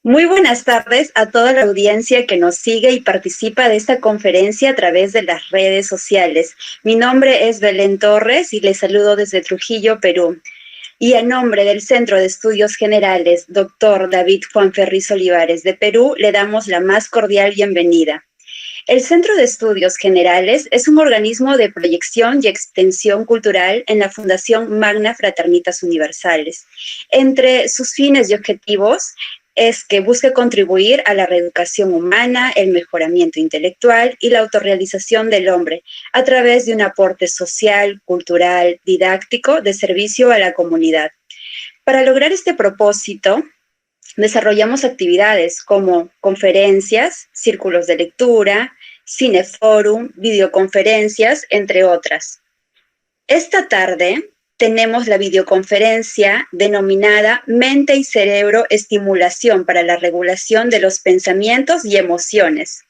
Muy buenas tardes a toda la audiencia que nos sigue y participa de esta conferencia a través de las redes sociales. Mi nombre es Belén Torres y les saludo desde Trujillo, Perú. Y a nombre del Centro de Estudios Generales, Dr. David Juan Ferriz Olivares de Perú, le damos la más cordial bienvenida. El Centro de Estudios Generales es un organismo de proyección y extensión cultural en la Fundación Magna Fraternitas Universales. Entre sus fines y objetivos es que busque contribuir a la reeducación humana, el mejoramiento intelectual y la autorrealización del hombre a través de un aporte social, cultural, didáctico de servicio a la comunidad. Para lograr este propósito, desarrollamos actividades como conferencias, círculos de lectura, cineforum, videoconferencias, entre otras. Esta tarde tenemos la videoconferencia denominada Mente y Cerebro Estimulación para la Regulación de los Pensamientos y Emociones.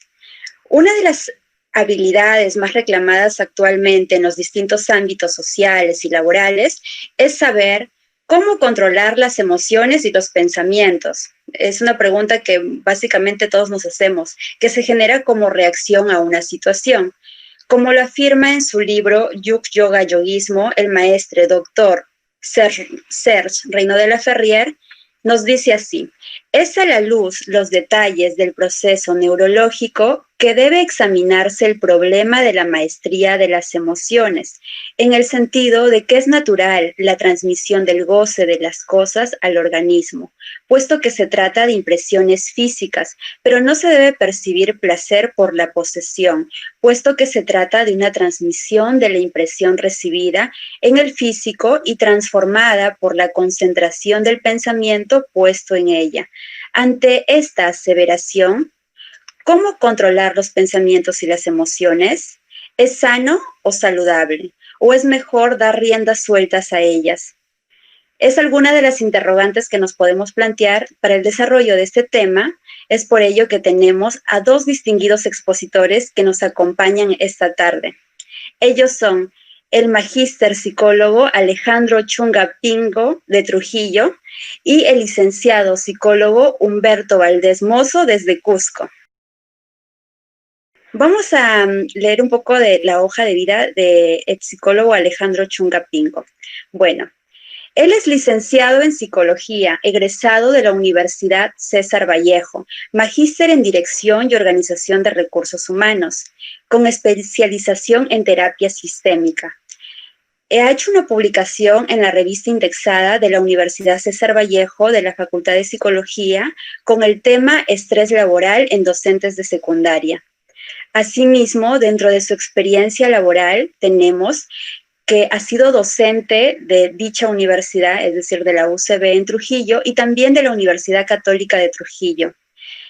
Una de las habilidades más reclamadas actualmente en los distintos ámbitos sociales y laborales es saber cómo controlar las emociones y los pensamientos. Es una pregunta que básicamente todos nos hacemos, que se genera como reacción a una situación. Como lo afirma en su libro Yug Yoga Yoguismo, el maestre doctor Serge Reino de la Ferrier nos dice así: es a la luz los detalles del proceso neurológico que debe examinarse el problema de la maestría de las emociones, en el sentido de que es natural la transmisión del goce de las cosas al organismo, puesto que se trata de impresiones físicas, pero no se debe percibir placer por la posesión, puesto que se trata de una transmisión de la impresión recibida en el físico y transformada por la concentración del pensamiento puesto en ella. Ante esta aseveración, ¿cómo controlar los pensamientos y las emociones? ¿Es sano o saludable? ¿O es mejor dar riendas sueltas a ellas? Es alguna de las interrogantes que nos podemos plantear para el desarrollo de este tema. Es por ello que tenemos a dos distinguidos expositores que nos acompañan esta tarde. Ellos son el magíster psicólogo Alejandro Chunga Pingo de Trujillo y el licenciado psicólogo Humberto Valdés Mozo desde Cusco. Vamos a leer un poco de la hoja de vida del psicólogo Alejandro Chunga Pingo. Bueno, él es licenciado en Psicología, egresado de la Universidad César Vallejo, magíster en Dirección y Organización de Recursos Humanos, con especialización en terapia sistémica. Ha hecho una publicación en la revista indexada de la Universidad César Vallejo de la Facultad de Psicología con el tema Estrés laboral en docentes de secundaria. Asimismo, dentro de su experiencia laboral, tenemos que ha sido docente de dicha universidad, es decir, de la UCB en Trujillo y también de la Universidad Católica de Trujillo.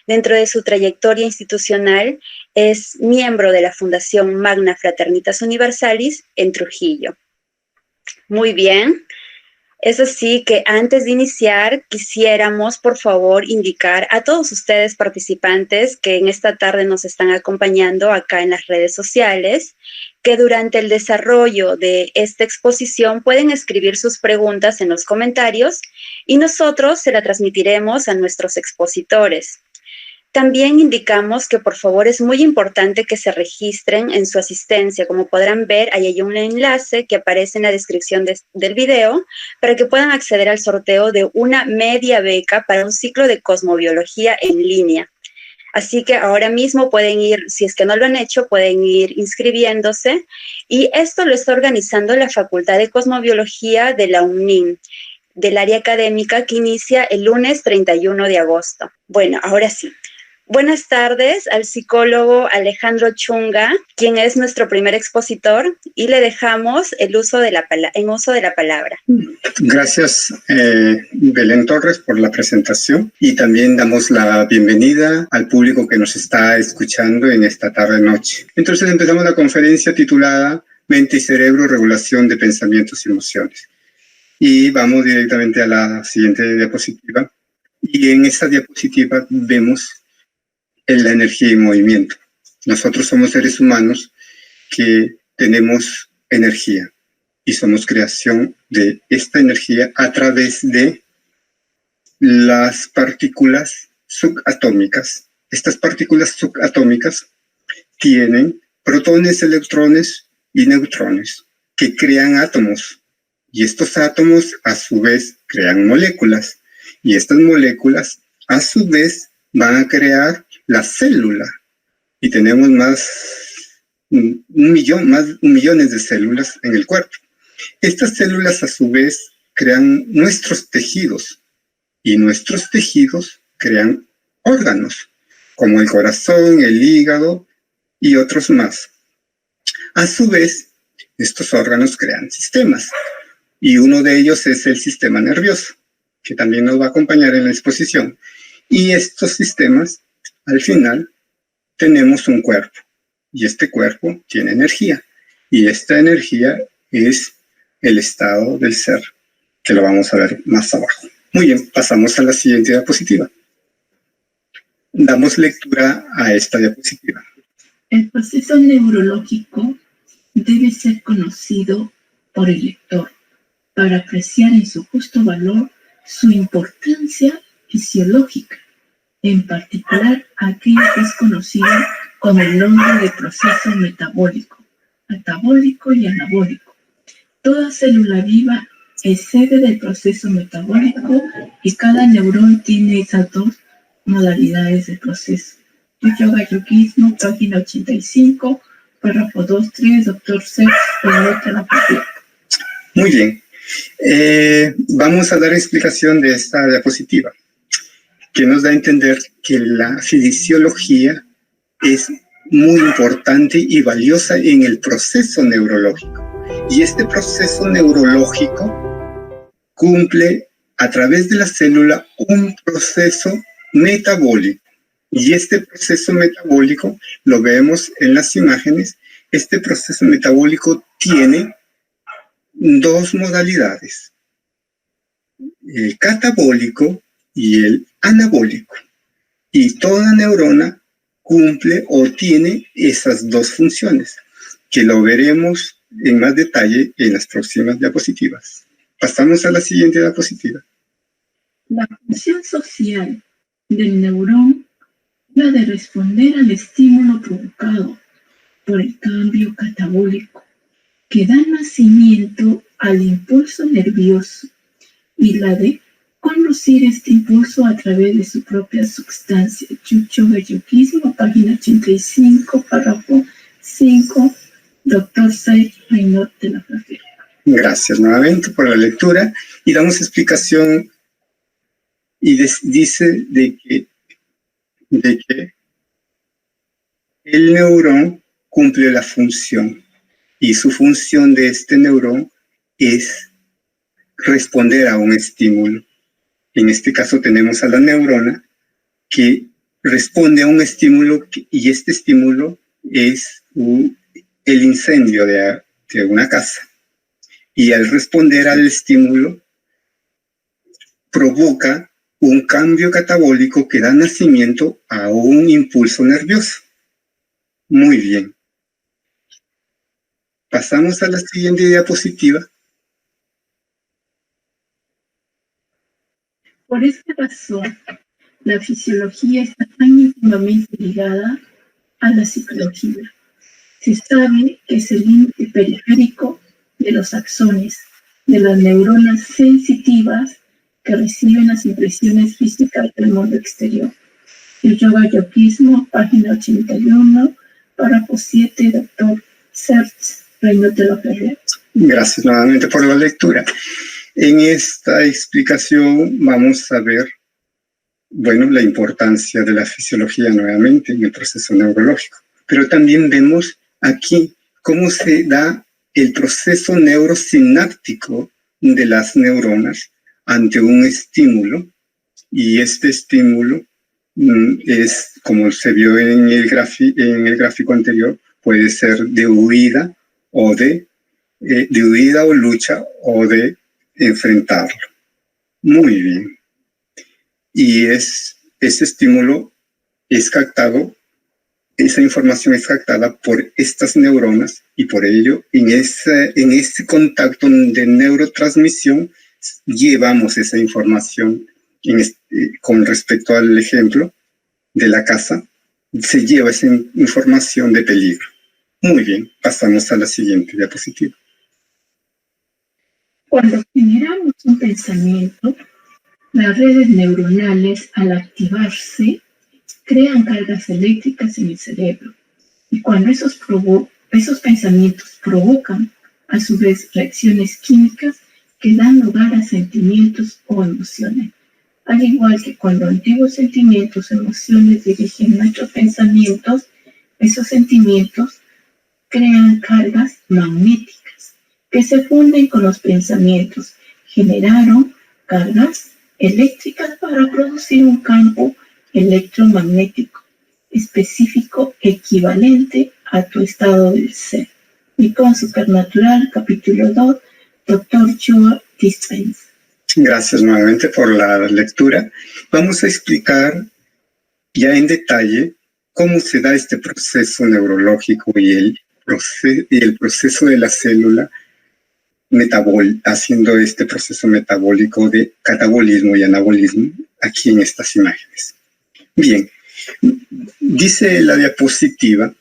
Dentro de su trayectoria institucional, es miembro de la Fundación Magna Fraternitas Universalis en Trujillo. Muy bien. Es así que antes de iniciar, quisiéramos, por favor, indicar a todos ustedes participantes que en esta tarde nos están acompañando acá en las redes sociales, que durante el desarrollo de esta exposición pueden escribir sus preguntas en los comentarios y nosotros se la transmitiremos a nuestros expositores. También indicamos que por favor es muy importante que se registren en su asistencia. Como podrán ver, ahí hay un enlace que aparece en la descripción del video para que puedan acceder al sorteo de una media beca para un ciclo de cosmobiología en línea. Así que ahora mismo pueden ir, si es que no lo han hecho, pueden ir inscribiéndose. Y esto lo está organizando la Facultad de Cosmobiología de la UNIN, del área académica, que inicia el lunes 31 de agosto. Bueno, ahora sí. Buenas tardes al psicólogo Alejandro Chunga, quien es nuestro primer expositor, y le dejamos en uso de la palabra. Gracias, Belén Torres, por la presentación, y también damos la bienvenida al público que nos está escuchando en esta tarde-noche. Entonces empezamos la conferencia titulada Mente y Cerebro, Regulación de Pensamientos y Emociones. Y vamos directamente a la siguiente diapositiva. Y en esta diapositiva vemos la energía y movimiento. Nosotros somos seres humanos que tenemos energía y somos creación de esta energía a través de las partículas subatómicas. Estas partículas subatómicas tienen protones, electrones y neutrones que crean átomos. Y estos átomos, a su vez, crean moléculas. Y estas moléculas, a su vez, van a crear la célula. Y tenemos más millones de células en el cuerpo. Estas células, a su vez, crean nuestros tejidos. Y nuestros tejidos crean órganos, como el corazón, el hígado y otros más. A su vez, estos órganos crean sistemas. Y uno de ellos es el sistema nervioso, que también nos va a acompañar en la exposición. Y estos sistemas, al final, tenemos un cuerpo. Y este cuerpo tiene energía. Y esta energía es el estado del ser, que lo vamos a ver más abajo. Muy bien, pasamos a la siguiente diapositiva. Damos lectura a esta diapositiva. El proceso neurológico debe ser conocido por el lector para apreciar en su justo valor su importancia fisiológica, en particular aquello que es conocido con el nombre de proceso metabólico, catabólico y anabólico. Toda célula viva es sede del proceso metabólico y cada neurón tiene esas dos modalidades de proceso. Yoga Yoguismo, página 85, párrafo 2.3, doctor Sex, nota la partida. Muy bien. Vamos a dar explicación de esta diapositiva, que nos da a entender que la fisiología es muy importante y valiosa en el proceso neurológico. Y este proceso neurológico cumple a través de la célula un proceso metabólico. Y este proceso metabólico lo vemos en las imágenes. Este proceso metabólico tiene dos modalidades, el catabólico y el anabólico. Y toda neurona cumple o tiene esas dos funciones, que lo veremos en más detalle en las próximas diapositivas. Pasamos a la siguiente diapositiva. La función social del neurón es la de responder al estímulo provocado por el cambio catabólico, que da nacimiento al impulso nervioso, y la de conducir este impulso a través de su propia sustancia. Yoga Yoguismo, página 85, párrafo 5, doctor Said Reynot de la Flafera. Gracias nuevamente por la lectura y damos explicación y dice de que el neurón cumple la función y su función de este neurón es responder a un estímulo. En este caso tenemos a la neurona que responde a un estímulo y este estímulo es el incendio de una casa. Y al responder al estímulo provoca un cambio catabólico que da nacimiento a un impulso nervioso. Muy bien. Pasamos a la siguiente diapositiva. Por esta razón, la fisiología está tan íntimamente ligada a la psicología. Se sabe que es el límite periférico de los axones, de las neuronas sensitivas que reciben las impresiones físicas del mundo exterior. El Yoga Yoguismo, página 81, párrafo 7, doctor Serge Reynot de la Ferrer. Gracias nuevamente por la lectura. En esta explicación vamos a ver, la importancia de la fisiología nuevamente en el proceso neurológico. Pero también vemos aquí cómo se da el proceso neurosináptico de las neuronas ante un estímulo, y este estímulo es, como se vio en el gráfico anterior, puede ser de huida o de huida o lucha o de enfrentarlo. Muy bien. Y ese estímulo es captado, esa información es captada por estas neuronas y por ello en ese contacto de neurotransmisión llevamos esa información con respecto al ejemplo de la casa, se lleva esa información de peligro. Muy bien, pasamos a la siguiente diapositiva. Cuando generamos un pensamiento, las redes neuronales, al activarse, crean cargas eléctricas en el cerebro. Y cuando esos pensamientos provocan, a su vez, reacciones químicas que dan lugar a sentimientos o emociones. Al igual que cuando antiguos sentimientos o emociones dirigen nuestros pensamientos, esos sentimientos crean cargas magnéticas que se funden con los pensamientos. Generaron cargas eléctricas para producir un campo electromagnético específico equivalente a tu estado del ser. Icon Supernatural, capítulo 2, Dr. Joe Dispenza. Gracias nuevamente por la lectura. Vamos a explicar ya en detalle cómo se da este proceso neurológico y el proceso de la célula haciendo este proceso metabólico de catabolismo y anabolismo aquí en estas imágenes. Bien, dice la diapositiva,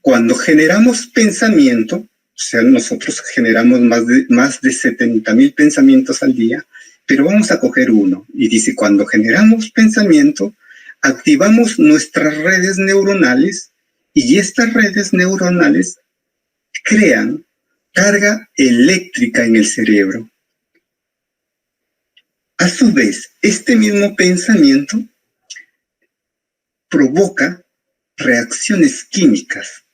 cuando generamos pensamiento, o sea, nosotros generamos más de 70,000 pensamientos al día, pero vamos a coger uno. Y dice, cuando generamos pensamiento, activamos nuestras redes neuronales y estas redes neuronales crean carga eléctrica en el cerebro. A su vez, este mismo pensamiento provoca reacciones químicas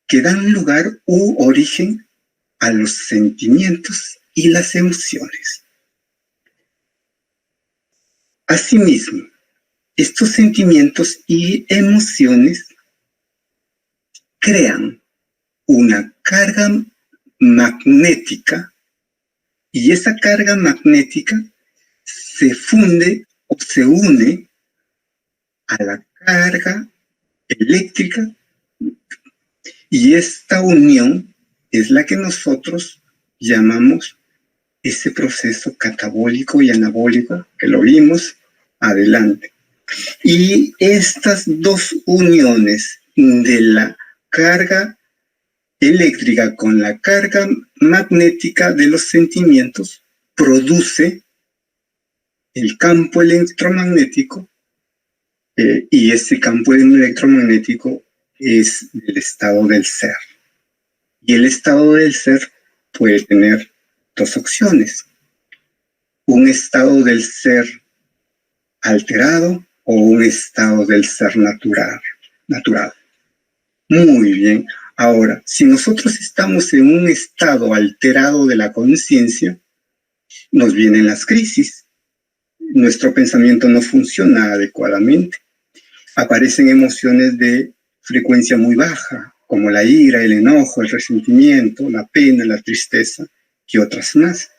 que dan lugar u origen a los sentimientos y las emociones. Asimismo, estos sentimientos y emociones crean una carga magnética y esa carga magnética se funde o se une a la carga eléctrica y esta unión es la que nosotros llamamos ese proceso catabólico y anabólico que lo vimos adelante. Y estas dos uniones de la carga eléctrica con la carga magnética de los sentimientos produce el campo electromagnético y ese campo electromagnético es el estado del ser. Y el estado del ser puede tener dos opciones. Un estado del ser alterado o un estado del ser natural. Muy bien. Ahora, si nosotros estamos en un estado alterado de la conciencia, nos vienen las crisis. Nuestro pensamiento no funciona adecuadamente. Aparecen emociones de frecuencia muy baja, como la ira, el enojo, el resentimiento, la pena, la tristeza y otras más.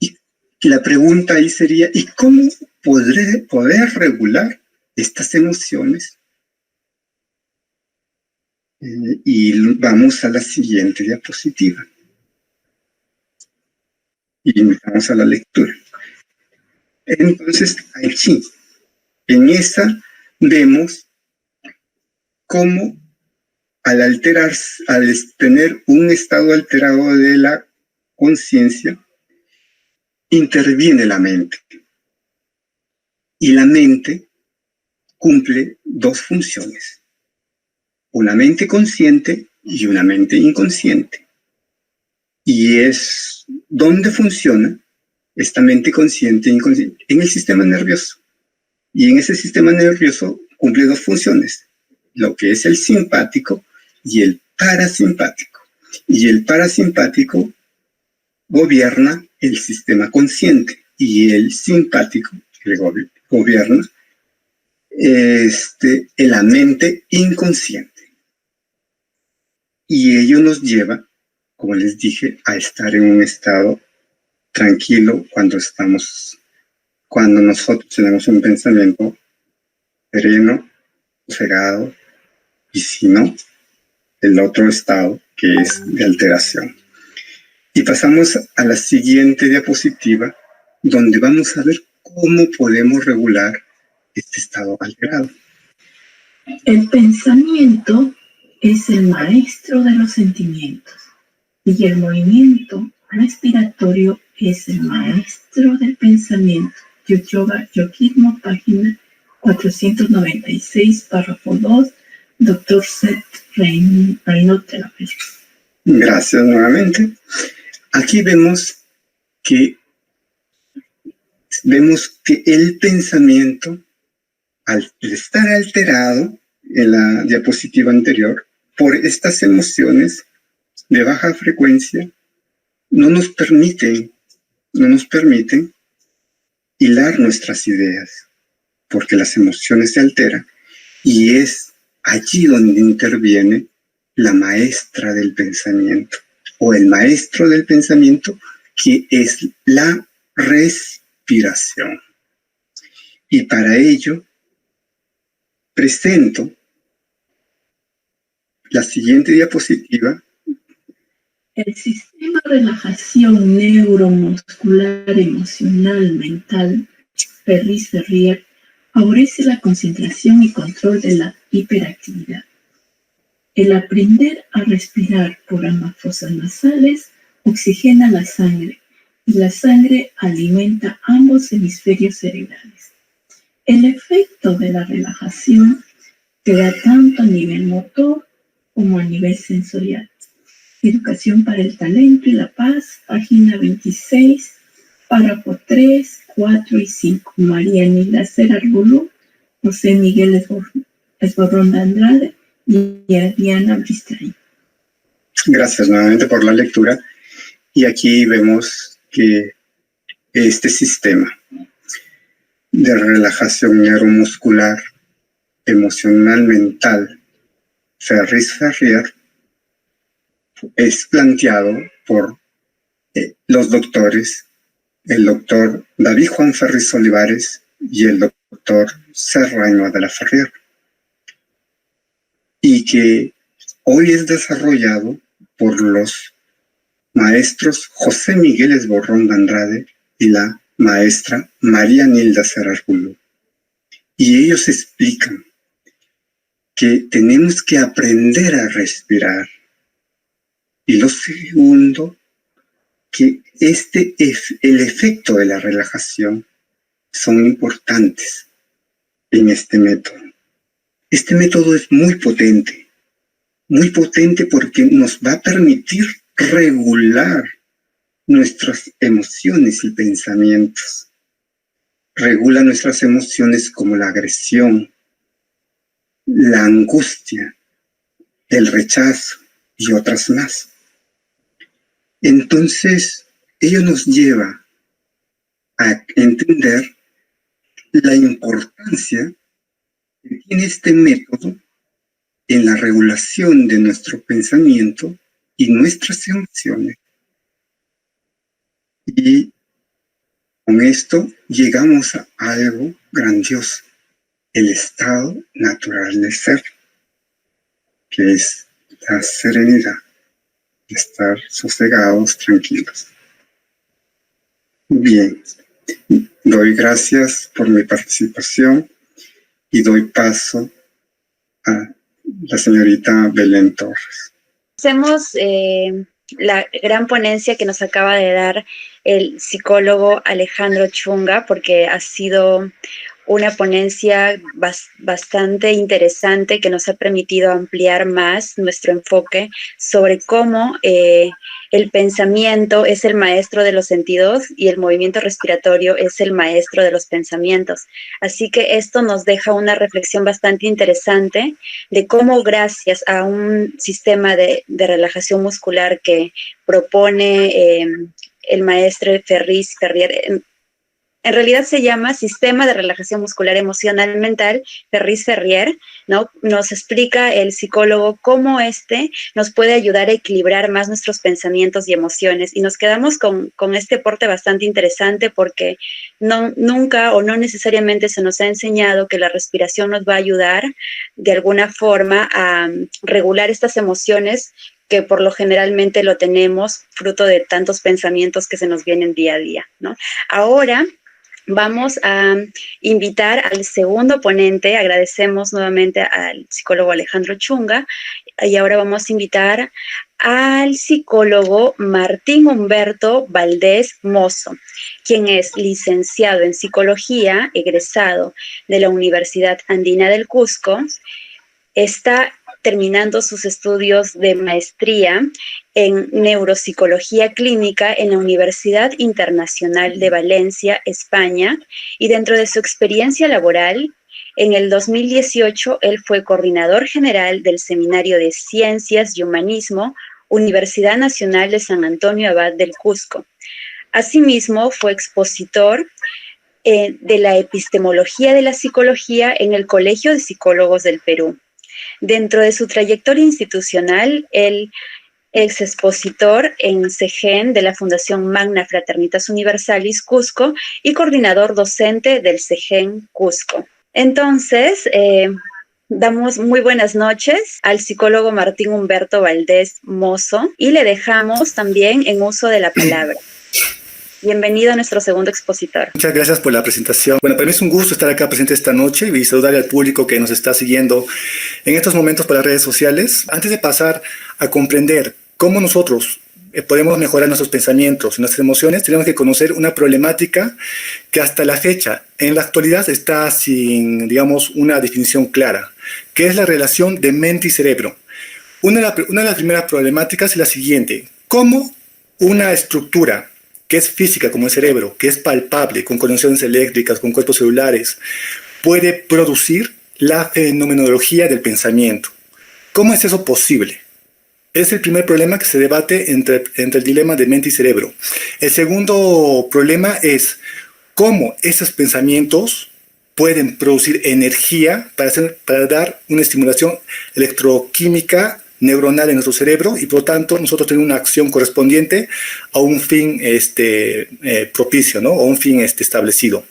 Y la pregunta ahí sería, ¿y cómo poder regular estas emociones? Y vamos a la siguiente diapositiva. Y vamos a la lectura. Entonces, aquí, en esa, vemos cómo al tener un estado alterado de la conciencia, interviene la mente. Y la mente cumple dos funciones. Una mente consciente y una mente inconsciente. Y es donde funciona esta mente consciente e inconsciente, en el sistema nervioso. Y en ese sistema nervioso cumple dos funciones, lo que es el simpático y el parasimpático. Y el parasimpático gobierna el sistema consciente y el simpático gobierna la mente inconsciente. Y ello nos lleva, como les dije, a estar en un estado tranquilo cuando nosotros tenemos un pensamiento sereno, sosegado, y si no, el otro estado que es de alteración. Y pasamos a la siguiente diapositiva, donde vamos a ver cómo podemos regular este estado alterado. El pensamiento es el maestro de los sentimientos y el movimiento respiratorio es el maestro del pensamiento. Yoyoga Yogirmo, página 496, párrafo 2, Dr. Seth Reynolds de la Fecha. Gracias nuevamente. Aquí vemos que el pensamiento, al estar alterado en la diapositiva anterior por estas emociones de baja frecuencia, no nos permiten hilar nuestras ideas, porque las emociones se alteran, y es allí donde interviene la maestra del pensamiento, o el maestro del pensamiento, que es la respiración. Y para ello, presento la siguiente diapositiva. El sistema de relajación neuromuscular, emocional, mental, Ferris-Ferrier, favorece la concentración y control de la hiperactividad. El aprender a respirar por ambas fosas nasales oxigena la sangre y la sangre alimenta ambos hemisferios cerebrales. El efecto de la relajación se da tanto a nivel motor como a nivel sensorial. Educación para el talento y la paz, página 26, párrafo 3, 4 y 5. María Nila Serarbulú, José Miguel Esborrón de Andrade y Diana Bristay. Gracias nuevamente por la lectura. Y aquí vemos que este sistema de relajación neuromuscular, emocional, mental, Ferris-Ferrier, es planteado por los doctores, el doctor David Juan Ferris Olivares y el doctor Serrano de la Ferrier, y que hoy es desarrollado por los maestros José Miguel Esborrón de Andrade y la maestra María Nilda Serarbulú. Y ellos explican que tenemos que aprender a respirar. Y lo segundo, que el efecto de la relajación son importantes en este método. Este método es muy potente porque nos va a permitir regular nuestras emociones y pensamientos. Regula nuestras emociones como la agresión, la angustia, el rechazo y otras más. Entonces, ello nos lleva a entender la importancia que tiene este método en la regulación de nuestro pensamiento y nuestras emociones. Y con esto llegamos a algo grandioso, el estado natural del ser, que es la serenidad, estar sosegados, tranquilos. Bien, doy gracias por mi participación y doy paso a la señorita Belén Torres. Hacemos la gran ponencia que nos acaba de dar el psicólogo Alejandro Chunga, porque ha sido una ponencia bastante interesante que nos ha permitido ampliar más nuestro enfoque sobre cómo el pensamiento es el maestro de los sentidos y el movimiento respiratorio es el maestro de los pensamientos. Así que esto nos deja una reflexión bastante interesante de cómo, gracias a un sistema de relajación muscular que propone el maestro Ferris-Ferrier, en realidad se llama Sistema de Relajación Muscular Emocional Mental, Ferris-Ferrier, ¿no? Nos explica el psicólogo cómo nos puede ayudar a equilibrar más nuestros pensamientos y emociones. Y nos quedamos con este aporte bastante interesante porque nunca o no necesariamente se nos ha enseñado que la respiración nos va a ayudar de alguna forma a regular estas emociones que por lo generalmente lo tenemos fruto de tantos pensamientos que se nos vienen día a día, ¿no? Ahora vamos a invitar al segundo ponente. Agradecemos nuevamente al psicólogo Alejandro Chunga, y ahora vamos a invitar al psicólogo Martín Humberto Valdés Mozo, quien es licenciado en psicología, egresado de la Universidad Andina del Cusco. Está terminando sus estudios de maestría en neuropsicología clínica en la Universidad Internacional de Valencia, España, y dentro de su experiencia laboral, en el 2018 él fue coordinador general del Seminario de Ciencias y Humanismo, Universidad Nacional de San Antonio Abad del Cusco. Asimismo, fue expositor de la epistemología de la psicología en el Colegio de Psicólogos del Perú. Dentro de su trayectoria institucional, él es expositor en CEGEN de la Fundación Magna Fraternitas Universalis Cusco y coordinador docente del CEGEN Cusco. Entonces, damos muy buenas noches al psicólogo Martín Humberto Valdés Mozo y le dejamos también en uso de la palabra. Bienvenido a nuestro segundo expositor. Muchas gracias por la presentación. Bueno, para mí es un gusto estar acá presente esta noche y saludar al público que nos está siguiendo en estos momentos por las redes sociales. Antes de pasar a comprender cómo nosotros podemos mejorar nuestros pensamientos y nuestras emociones, tenemos que conocer una problemática que hasta la fecha, en la actualidad, está sin, digamos, una definición clara, que es la relación de mente y cerebro. Una de las primeras problemáticas es la siguiente: ¿cómo una estructura que es física, como el cerebro, que es palpable, con conexiones eléctricas, con cuerpos celulares, puede producir la fenomenología del pensamiento? ¿Cómo es eso posible? Es el primer problema que se debate entre el dilema de mente y cerebro. El segundo problema es cómo esos pensamientos pueden producir energía para dar una estimulación electroquímica neuronal en nuestro cerebro, y por lo tanto nosotros tenemos una acción correspondiente a un fin propicio, ¿no? O un fin establecido.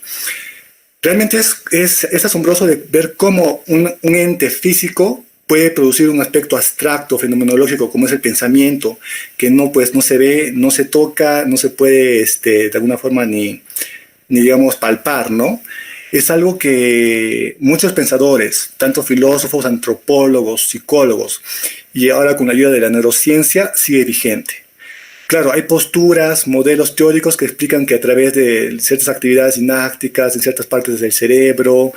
Realmente es asombroso de ver cómo un ente físico puede producir un aspecto abstracto, fenomenológico, como es el pensamiento, que no se ve, no se toca, no se puede de alguna forma ni digamos palpar, ¿no? Es algo que muchos pensadores, tanto filósofos, antropólogos, psicólogos, y ahora con la ayuda de la neurociencia, sigue vigente. Claro, hay posturas, modelos teóricos que explican que a través de ciertas actividades sinápticas en ciertas partes del cerebro,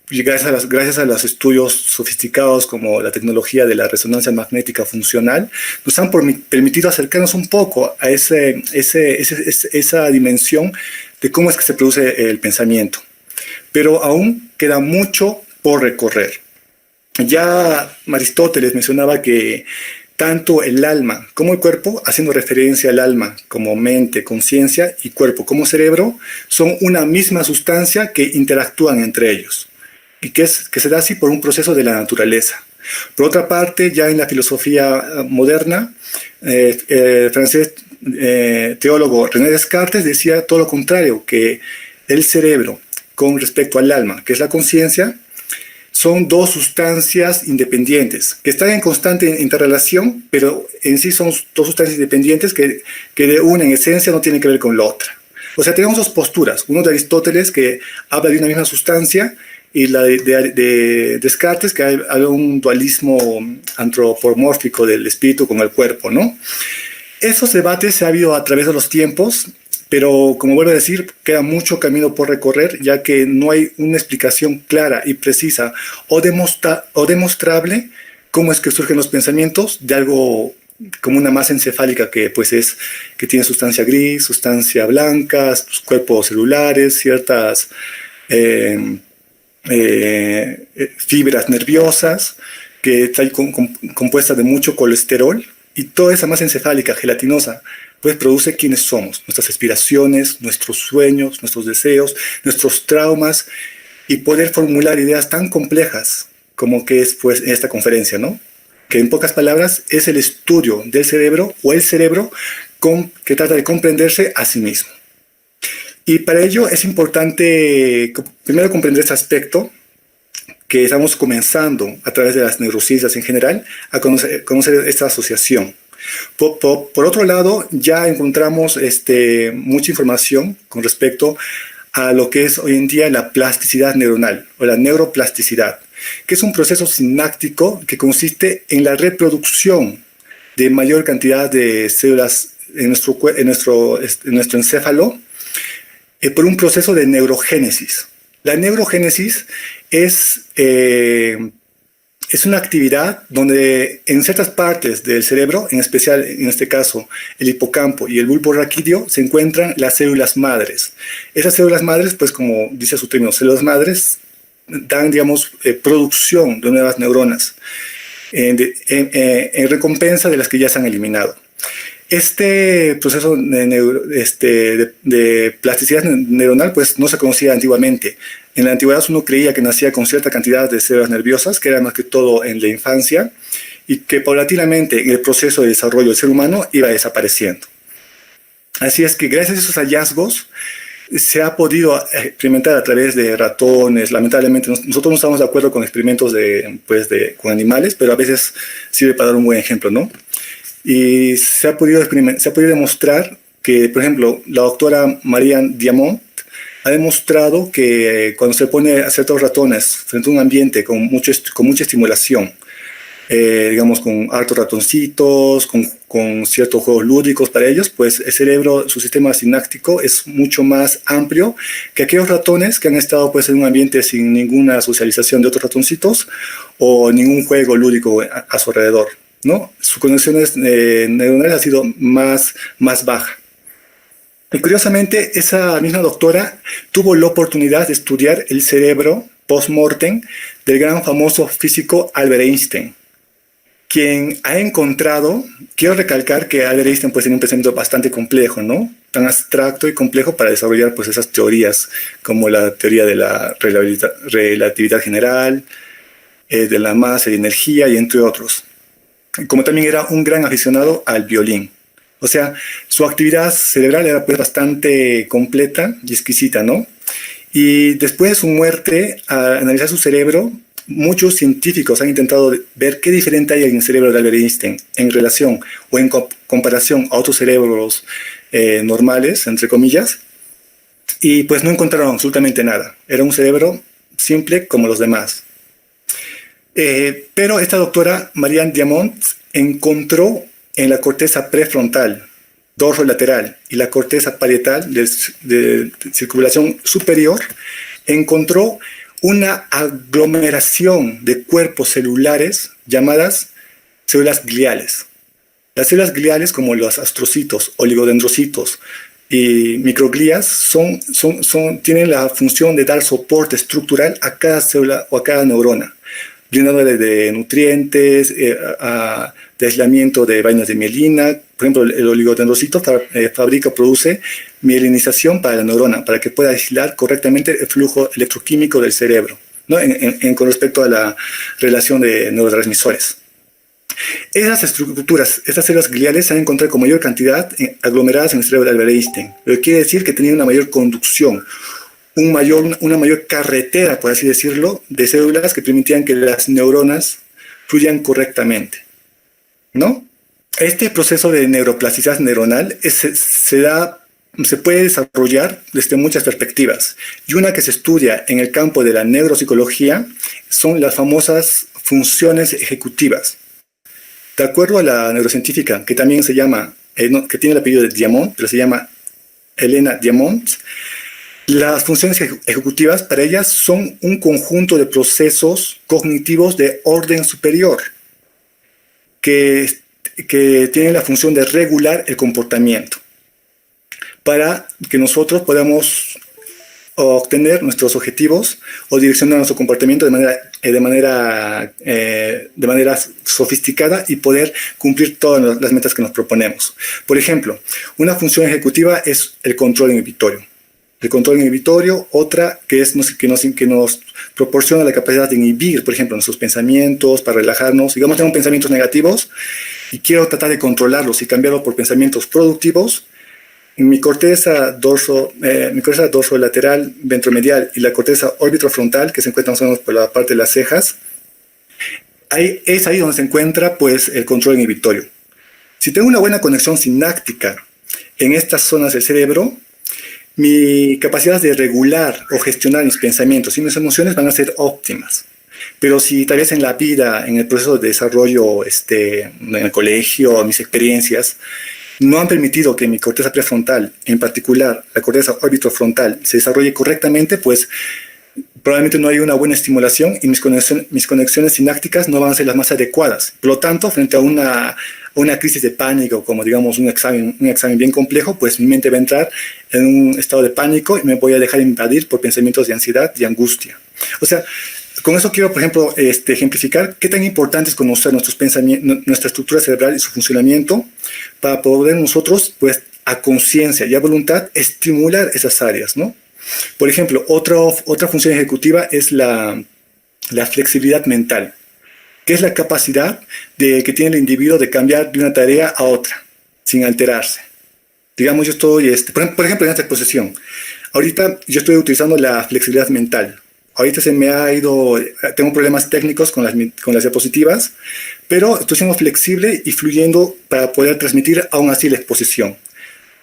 gracias a los estudios sofisticados como la tecnología de la resonancia magnética funcional, nos han permitido acercarnos un poco a esa dimensión de cómo es que se produce el pensamiento. Pero aún queda mucho por recorrer. Ya Aristóteles mencionaba que tanto el alma como el cuerpo, haciendo referencia al alma como mente, conciencia, y cuerpo como cerebro, son una misma sustancia que interactúan entre ellos, y que se da así por un proceso de la naturaleza. Por otra parte, ya en la filosofía moderna, el francés teólogo René Descartes decía todo lo contrario, que el cerebro con respecto al alma, que es la conciencia, son dos sustancias independientes, que están en constante interrelación, pero en sí son dos sustancias independientes que de una en esencia no tienen que ver con la otra. O sea, tenemos dos posturas, uno de Aristóteles que habla de una misma sustancia, y la de Descartes, que hay un dualismo antropomórfico del espíritu con el cuerpo, ¿no? Esos debates se ha habido a través de los tiempos, pero como vuelvo a decir, queda mucho camino por recorrer, ya que no hay una explicación clara y precisa o demostrable cómo es que surgen los pensamientos de algo como una masa encefálica que tiene sustancia gris, sustancia blanca, cuerpos celulares, ciertas fibras nerviosas, que está compuesta de mucho colesterol, y toda esa masa encefálica gelatinosa pues produce quiénes somos, nuestras aspiraciones, nuestros sueños, nuestros deseos, nuestros traumas, y poder formular ideas tan complejas como que es pues esta conferencia, ¿no? Que en pocas palabras es el estudio del cerebro, o el cerebro que trata de comprenderse a sí mismo. Y para ello es importante primero comprender este aspecto, que estamos comenzando a través de las neurociencias en general a conocer esta asociación. Por otro lado, ya encontramos mucha información con respecto a lo que es hoy en día la plasticidad neuronal o la neuroplasticidad, que es un proceso sináptico que consiste en la reproducción de mayor cantidad de células en nuestro encéfalo por un proceso de neurogénesis. La neurogénesis es una actividad donde en ciertas partes del cerebro, en especial en este caso el hipocampo y el bulbo raquídeo, se encuentran las células madres. Esas células madres, pues como dice su término, células madres dan, digamos, producción de nuevas neuronas en recompensa de las que ya se han eliminado. Este proceso de plasticidad neuronal pues no se conocía antiguamente. En la antigüedad uno creía que nacía con cierta cantidad de células nerviosas, que era más que todo en la infancia, y que paulatinamente en el proceso de desarrollo del ser humano iba desapareciendo. Así es que gracias a esos hallazgos se ha podido experimentar a través de ratones. Lamentablemente nosotros no estamos de acuerdo con experimentos con animales, pero a veces sirve para dar un buen ejemplo, ¿no? Y se ha podido demostrar que, por ejemplo, la doctora Marianne Diamond ha demostrado que cuando se pone a ciertos ratones frente a un ambiente con mucha estimulación, digamos con hartos ratoncitos, con ciertos juegos lúdicos para ellos, pues el cerebro, su sistema sináptico es mucho más amplio que aquellos ratones que han estado pues, en un ambiente sin ninguna socialización de otros ratoncitos o ningún juego lúdico a su alrededor, ¿no? Sus conexiones neuronales ha sido más baja. Y curiosamente, esa misma doctora tuvo la oportunidad de estudiar el cerebro post-mortem del gran famoso físico Albert Einstein, quien ha encontrado, quiero recalcar que Albert Einstein pues, tenía un pensamiento bastante complejo, ¿no? Tan abstracto y complejo para desarrollar pues, esas teorías como la teoría de la relatividad general, de la masa y energía y entre otros. Como también era un gran aficionado al violín. O sea, su actividad cerebral era pues bastante completa y exquisita, ¿no? Y después de su muerte, al analizar su cerebro, muchos científicos han intentado ver qué diferente hay en el cerebro de Albert Einstein en relación o en comparación a otros cerebros normales, entre comillas, y pues no encontraron absolutamente nada. Era un cerebro simple como los demás. Pero esta doctora, Marianne Diamond, encontró en la corteza prefrontal, dorsolateral y la corteza parietal de circulación superior, encontró una aglomeración de cuerpos celulares llamadas células gliales. Las células gliales, como los astrocitos, oligodendrocitos y microglías, tienen la función de dar soporte estructural a cada célula o a cada neurona, brindándole de nutrientes, de aislamiento de vainas de mielina. Por ejemplo, el oligodendrocito produce mielinización para la neurona, para que pueda aislar correctamente el flujo electroquímico del cerebro, ¿no? Con respecto a la relación de neurotransmisores. Esas estructuras, estas células gliales se han encontrado con mayor cantidad aglomeradas en el cerebro de Albert Einstein, lo que quiere decir que tenían una mayor conducción, una mayor carretera, por así decirlo, de células que permitían que las neuronas fluyan correctamente, ¿no? Este proceso de neuroplasticidad neuronal se puede desarrollar desde muchas perspectivas, y una que se estudia en el campo de la neuropsicología son las famosas funciones ejecutivas. De acuerdo a la neurocientífica, que también se llama, que tiene el apellido de Diamond, pero se llama Elena Diamond, las funciones ejecutivas para ellas son un conjunto de procesos cognitivos de orden superior que tienen la función de regular el comportamiento para que nosotros podamos obtener nuestros objetivos o direccionar nuestro comportamiento de manera sofisticada y poder cumplir todas las metas que nos proponemos. Por ejemplo, una función ejecutiva es el control inhibitorio. El control inhibitorio, otra que nos proporciona la capacidad de inhibir, por ejemplo, nuestros pensamientos para relajarnos. Digamos, tengo pensamientos negativos y quiero tratar de controlarlos y cambiarlos por pensamientos productivos. mi corteza dorsolateral, ventromedial y la corteza orbitofrontal, que se encuentra más o menos por la parte de las cejas, es ahí donde se encuentra pues, el control inhibitorio. Si tengo una buena conexión sináptica en estas zonas del cerebro, mi capacidad de regular o gestionar mis pensamientos y mis emociones van a ser óptimas. Pero si tal vez en la vida, en el proceso de desarrollo, en el colegio, mis experiencias, no han permitido que mi corteza prefrontal, en particular la corteza orbitofrontal, se desarrolle correctamente, pues probablemente no hay una buena estimulación y mis conexiones sinápticas no van a ser las más adecuadas. Por lo tanto, frente a una crisis de pánico, como digamos un examen bien complejo, pues mi mente va a entrar en un estado de pánico y me voy a dejar invadir por pensamientos de ansiedad y angustia. O sea, con eso quiero, por ejemplo, ejemplificar qué tan importante es conocer nuestros pensamientos, nuestra estructura cerebral y su funcionamiento para poder nosotros, pues, a conciencia y a voluntad, estimular esas áreas, ¿no? Por ejemplo, otra función ejecutiva es la flexibilidad mental, que es la capacidad que tiene el individuo de cambiar de una tarea a otra, sin alterarse. Digamos, yo estoy, por ejemplo, en esta exposición, ahorita yo estoy utilizando la flexibilidad mental. Ahorita se me ha ido, tengo problemas técnicos con las diapositivas, pero estoy siendo flexible y fluyendo para poder transmitir aún así la exposición.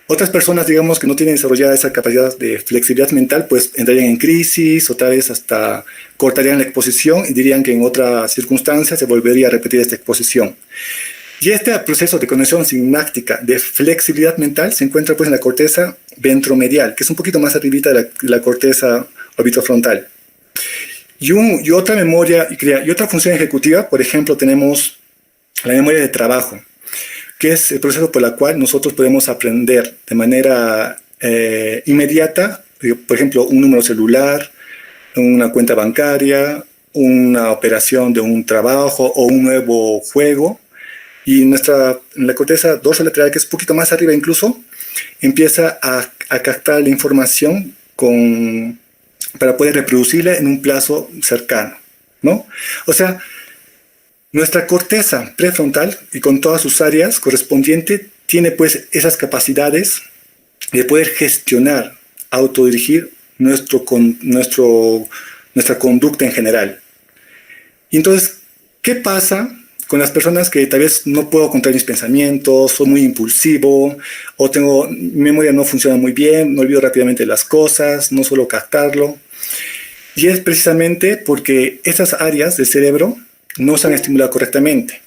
Otras personas, digamos, que no tienen desarrollada esa capacidad de flexibilidad mental, pues entrarían en crisis, otra vez hasta cortarían la exposición y dirían que en otra circunstancia se volvería a repetir esta exposición. Y este proceso de conexión sináptica de flexibilidad mental se encuentra pues en la corteza ventromedial, que es un poquito más arribita de la corteza orbitofrontal. Y otra memoria y otra función ejecutiva, por ejemplo, tenemos la memoria de trabajo, que es el proceso por el cual nosotros podemos aprender de manera inmediata, por ejemplo, un número celular, una cuenta bancaria, una operación de un trabajo o un nuevo juego. Y en la corteza dorsolateral, que es un poquito más arriba incluso, empieza a captar la información para poder reproducirla en un plazo cercano, ¿no? O sea, nuestra corteza prefrontal y con todas sus áreas correspondientes tiene pues esas capacidades de poder gestionar, autodirigir nuestra conducta en general. Y entonces, ¿qué pasa con las personas que tal vez no puedo controlar mis pensamientos, soy muy impulsivo, o mi memoria no funciona muy bien, me olvido rápidamente las cosas, no suelo captarlo? Y es precisamente porque esas áreas del cerebro no se han estimulado correctamente.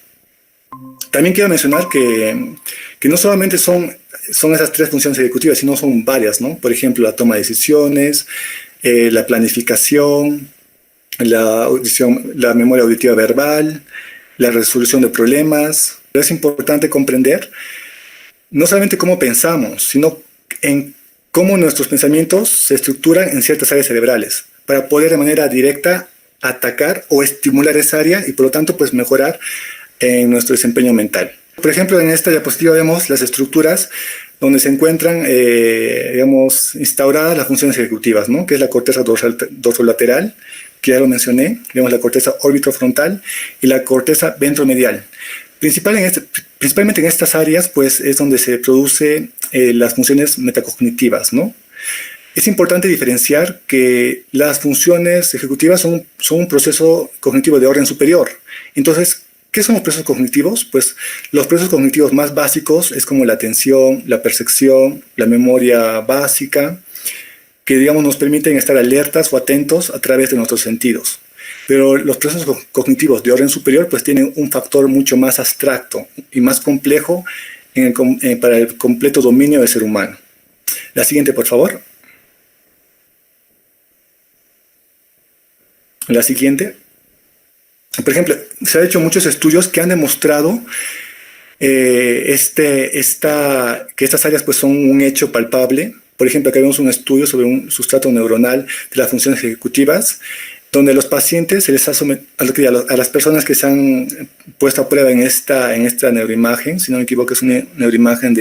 También quiero mencionar que no solamente son esas tres funciones ejecutivas, sino son varias, ¿no? Por ejemplo, la toma de decisiones, la planificación, la memoria auditiva verbal, la resolución de problemas. Es importante comprender no solamente cómo pensamos, sino en cómo nuestros pensamientos se estructuran en ciertas áreas cerebrales para poder de manera directa atacar o estimular esa área y por lo tanto pues mejorar en nuestro desempeño mental. Por ejemplo, en esta diapositiva vemos las estructuras donde se encuentran, digamos, instauradas las funciones ejecutivas, ¿no? Que es la corteza dorsolateral, que ya lo mencioné, vemos la corteza orbitofrontal y la corteza ventromedial. Principalmente en estas áreas, pues, es donde se producen las funciones metacognitivas, ¿no? Es importante diferenciar que las funciones ejecutivas son un proceso cognitivo de orden superior. Entonces, ¿qué son los procesos cognitivos? Pues los procesos cognitivos más básicos es como la atención, la percepción, la memoria básica, que digamos nos permiten estar alertas o atentos a través de nuestros sentidos. Pero los procesos cognitivos de orden superior pues tienen un factor mucho más abstracto y más complejo para el completo dominio del ser humano. La siguiente, por favor. La siguiente. Por ejemplo, se han hecho muchos estudios que han demostrado que estas áreas pues, son un hecho palpable. Por ejemplo, acá vemos un estudio sobre un sustrato neuronal de las funciones ejecutivas, donde a los pacientes se les ha a las personas que se han puesto a prueba en esta neuroimagen, si no me equivoco es una neuroimagen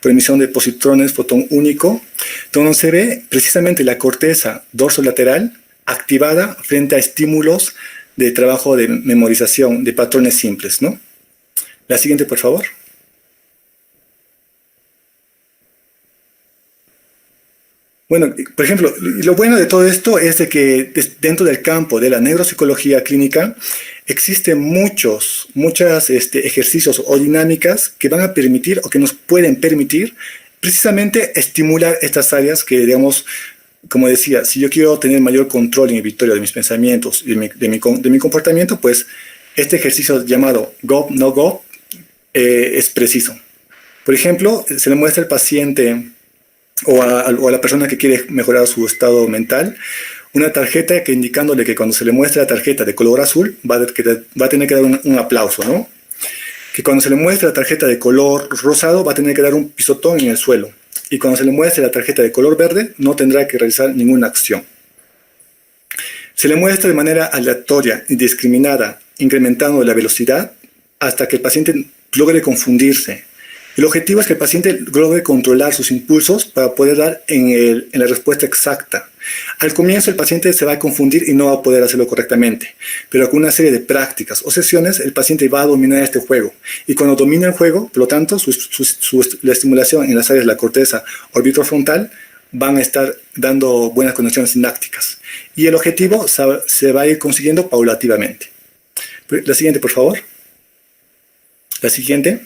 por emisión de positrones fotón único, donde se ve precisamente la corteza dorsolateral activada frente a estímulos de trabajo de memorización de patrones simples, ¿no? La siguiente, por favor. Bueno, por ejemplo, lo bueno de todo esto es de que dentro del campo de la neuropsicología clínica existen muchos ejercicios o dinámicas que van a permitir o que nos pueden permitir precisamente estimular estas áreas que, digamos, como decía, si yo quiero tener mayor control inhibitorio de mis pensamientos y de mi comportamiento, pues este ejercicio llamado Go, No Go es preciso. Por ejemplo, se le muestra al paciente o a la persona que quiere mejorar su estado mental una tarjeta que indicándole que cuando se le muestre la tarjeta de color azul va a tener que dar un aplauso, ¿no? Que cuando se le muestre la tarjeta de color rosado va a tener que dar un pisotón en el suelo. Y cuando se le muestre la tarjeta de color verde no tendrá que realizar ninguna acción. Se le muestra de manera aleatoria y discriminada, incrementando la velocidad hasta que el paciente logre confundirse. El objetivo es que el paciente logre controlar sus impulsos para poder dar en la respuesta exacta. Al comienzo el paciente se va a confundir y no va a poder hacerlo correctamente, pero con una serie de prácticas o sesiones el paciente va a dominar este juego. Y cuando domina el juego, por lo tanto, la estimulación en las áreas de la corteza orbitofrontal van a estar dando buenas conexiones sinápticas. Y el objetivo se va a ir consiguiendo paulativamente. La siguiente, por favor. La siguiente.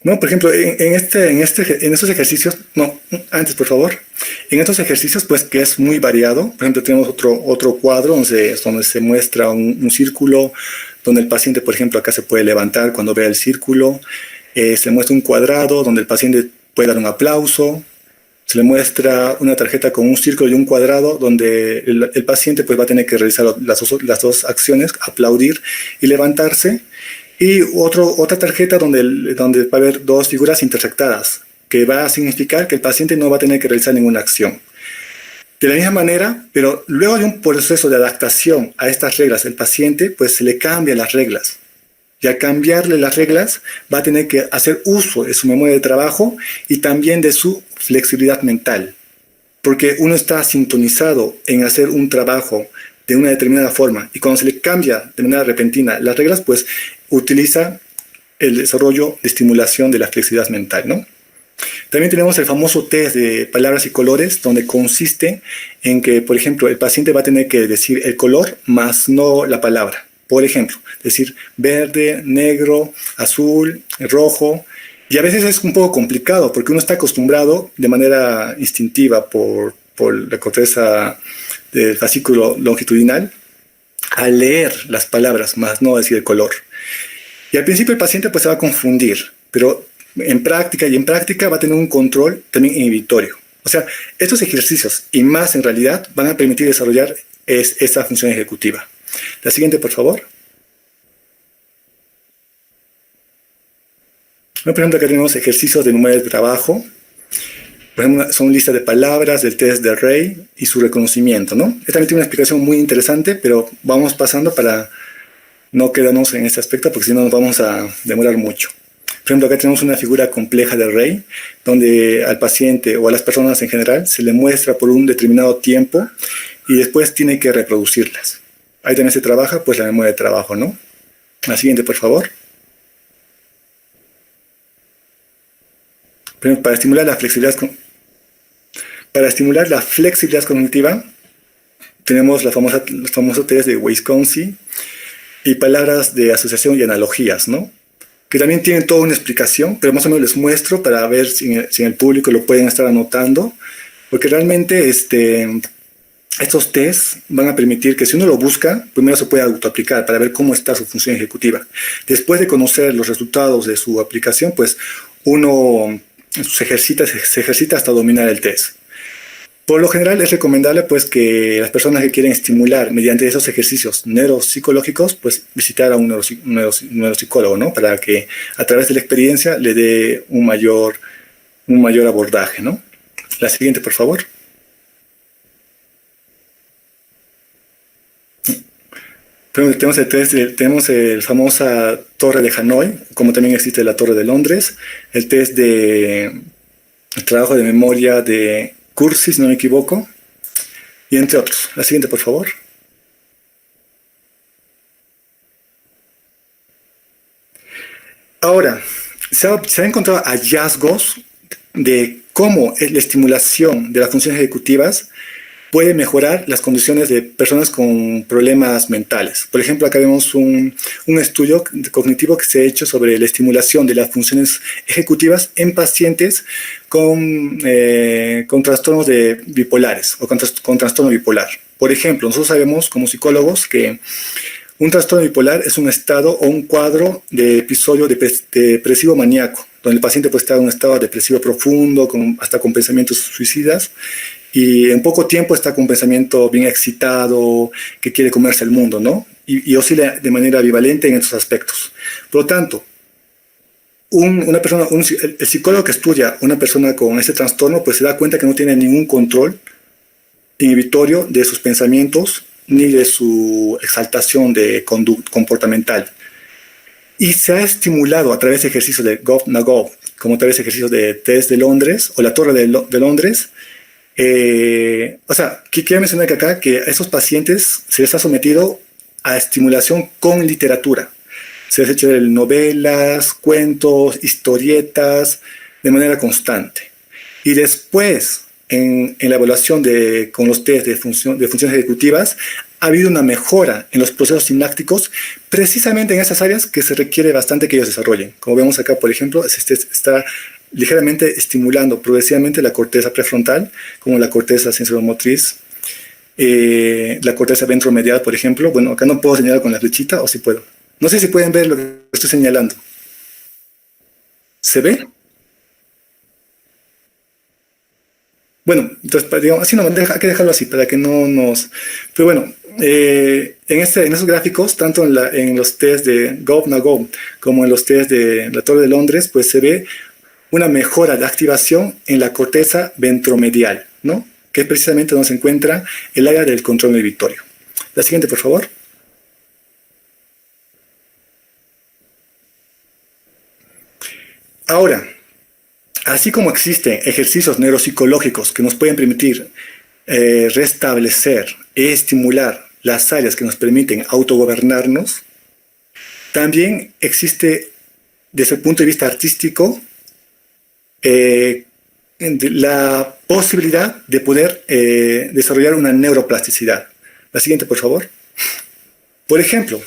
No, por ejemplo, en estos ejercicios, no, antes por favor, en estos ejercicios pues que es muy variado, por ejemplo tenemos otro cuadro donde se muestra un círculo, donde el paciente por ejemplo acá se puede levantar cuando vea el círculo, se muestra un cuadrado donde el paciente puede dar un aplauso, se le muestra una tarjeta con un círculo y un cuadrado donde el paciente pues va a tener que realizar las dos acciones, aplaudir y levantarse. Y otra tarjeta donde va a haber dos figuras intersectadas, que va a significar que el paciente no va a tener que realizar ninguna acción. De la misma manera, pero luego de un proceso de adaptación a estas reglas, el paciente pues se le cambian las reglas. Y al cambiarle las reglas, va a tener que hacer uso de su memoria de trabajo y también de su flexibilidad mental. Porque uno está sintonizado en hacer un trabajo de una determinada forma y cuando se le cambia de manera repentina las reglas, pues utiliza el desarrollo de estimulación de la flexibilidad mental, ¿no? También tenemos el famoso test de palabras y colores, donde consiste en que, por ejemplo, el paciente va a tener que decir el color más no la palabra. Por ejemplo, decir verde, negro, azul, rojo. Y a veces es un poco complicado porque uno está acostumbrado de manera instintiva por la corteza del fascículo longitudinal a leer las palabras, más no decir el color. Y al principio el paciente pues se va a confundir, pero en práctica va a tener un control también inhibitorio. O sea, estos ejercicios y más en realidad van a permitir desarrollar esa función ejecutiva. La siguiente, por favor. Por ejemplo, acá tenemos ejercicios de memoria de trabajo. Por ejemplo, son listas de palabras del test de Rey y su reconocimiento, ¿no? Esta también tiene una explicación muy interesante, pero vamos pasando para no quedarnos en este aspecto, porque si no nos vamos a demorar mucho. Por ejemplo, acá tenemos una figura compleja de Rey, donde al paciente o a las personas en general se le muestra por un determinado tiempo y después tiene que reproducirlas. Ahí también se trabaja pues la memoria de trabajo, ¿no? La siguiente, por favor. Por ejemplo, para estimular la flexibilidad cognitiva, tenemos los famosos test de Wisconsin y palabras de asociación y analogías, ¿no? Que también tienen toda una explicación, pero más o menos les muestro para ver si en el público lo pueden estar anotando, porque realmente estos tests van a permitir que si uno lo busca, primero se puede autoaplicar para ver cómo está su función ejecutiva. Después de conocer los resultados de su aplicación, pues uno se ejercita hasta dominar el test. Por lo general es recomendable pues que las personas que quieren estimular mediante esos ejercicios neuropsicológicos pues visitar a un neuropsicólogo, ¿no? Para que a través de la experiencia le dé un mayor abordaje, ¿no? La siguiente, por favor. Tenemos el famosa Torre de Hanoi, como también existe la Torre de Londres, el test de trabajo de memoria de Cursi, si no me equivoco, y entre otros. La siguiente, por favor. Ahora, se ha encontrado hallazgos de cómo la estimulación de las funciones ejecutivas puede mejorar las condiciones de personas con problemas mentales. Por ejemplo, acá vemos un estudio cognitivo que se ha hecho sobre la estimulación de las funciones ejecutivas en pacientes con trastornos bipolares o con trastorno bipolar. Por ejemplo, nosotros sabemos como psicólogos que un trastorno bipolar es un estado o un cuadro de episodio depresivo maníaco, donde el paciente puede estar en un estado depresivo profundo, hasta con pensamientos suicidas, y en poco tiempo está con un pensamiento bien excitado, que quiere comerse el mundo, ¿no? Y oscila de manera ambivalente en estos aspectos. Por lo tanto, el psicólogo que estudia una persona con este trastorno, pues se da cuenta que no tiene ningún control inhibitorio de sus pensamientos ni de su exaltación comportamental. Y se ha estimulado a través de ejercicios de Gov-Nagov, como a través de ejercicios de test de Londres o la Torre de Londres. Quiero mencionar que acá que a esos pacientes se les ha sometido a estimulación con literatura. Se les ha hecho novelas, cuentos, historietas, de manera constante. Y después, en la evaluación con los test de funciones ejecutivas, ha habido una mejora en los procesos sinápticos, precisamente en esas áreas que se requiere bastante que ellos desarrollen. Como vemos acá, por ejemplo, se está ligeramente estimulando progresivamente la corteza prefrontal, como la corteza sensoromotriz, la corteza ventromedial, por ejemplo. Bueno, acá no puedo señalar con la flechita, o sí puedo. No sé si pueden ver lo que estoy señalando. ¿Se ve? Bueno, entonces, digamos, así no, hay que dejarlo así para que no nos... Pero bueno, en esos gráficos, tanto en los test de Gov-Nagov como en los test de la Torre de Londres, pues se ve una mejora de activación en la corteza ventromedial, ¿no? Que es precisamente donde se encuentra el área del control inhibitorio. La siguiente, por favor. Ahora, así como existen ejercicios neuropsicológicos que nos pueden permitir restablecer y estimular las áreas que nos permiten autogobernarnos, también existe, desde el punto de vista artístico, la posibilidad de poder desarrollar una neuroplasticidad. La siguiente, por favor. Por ejemplo,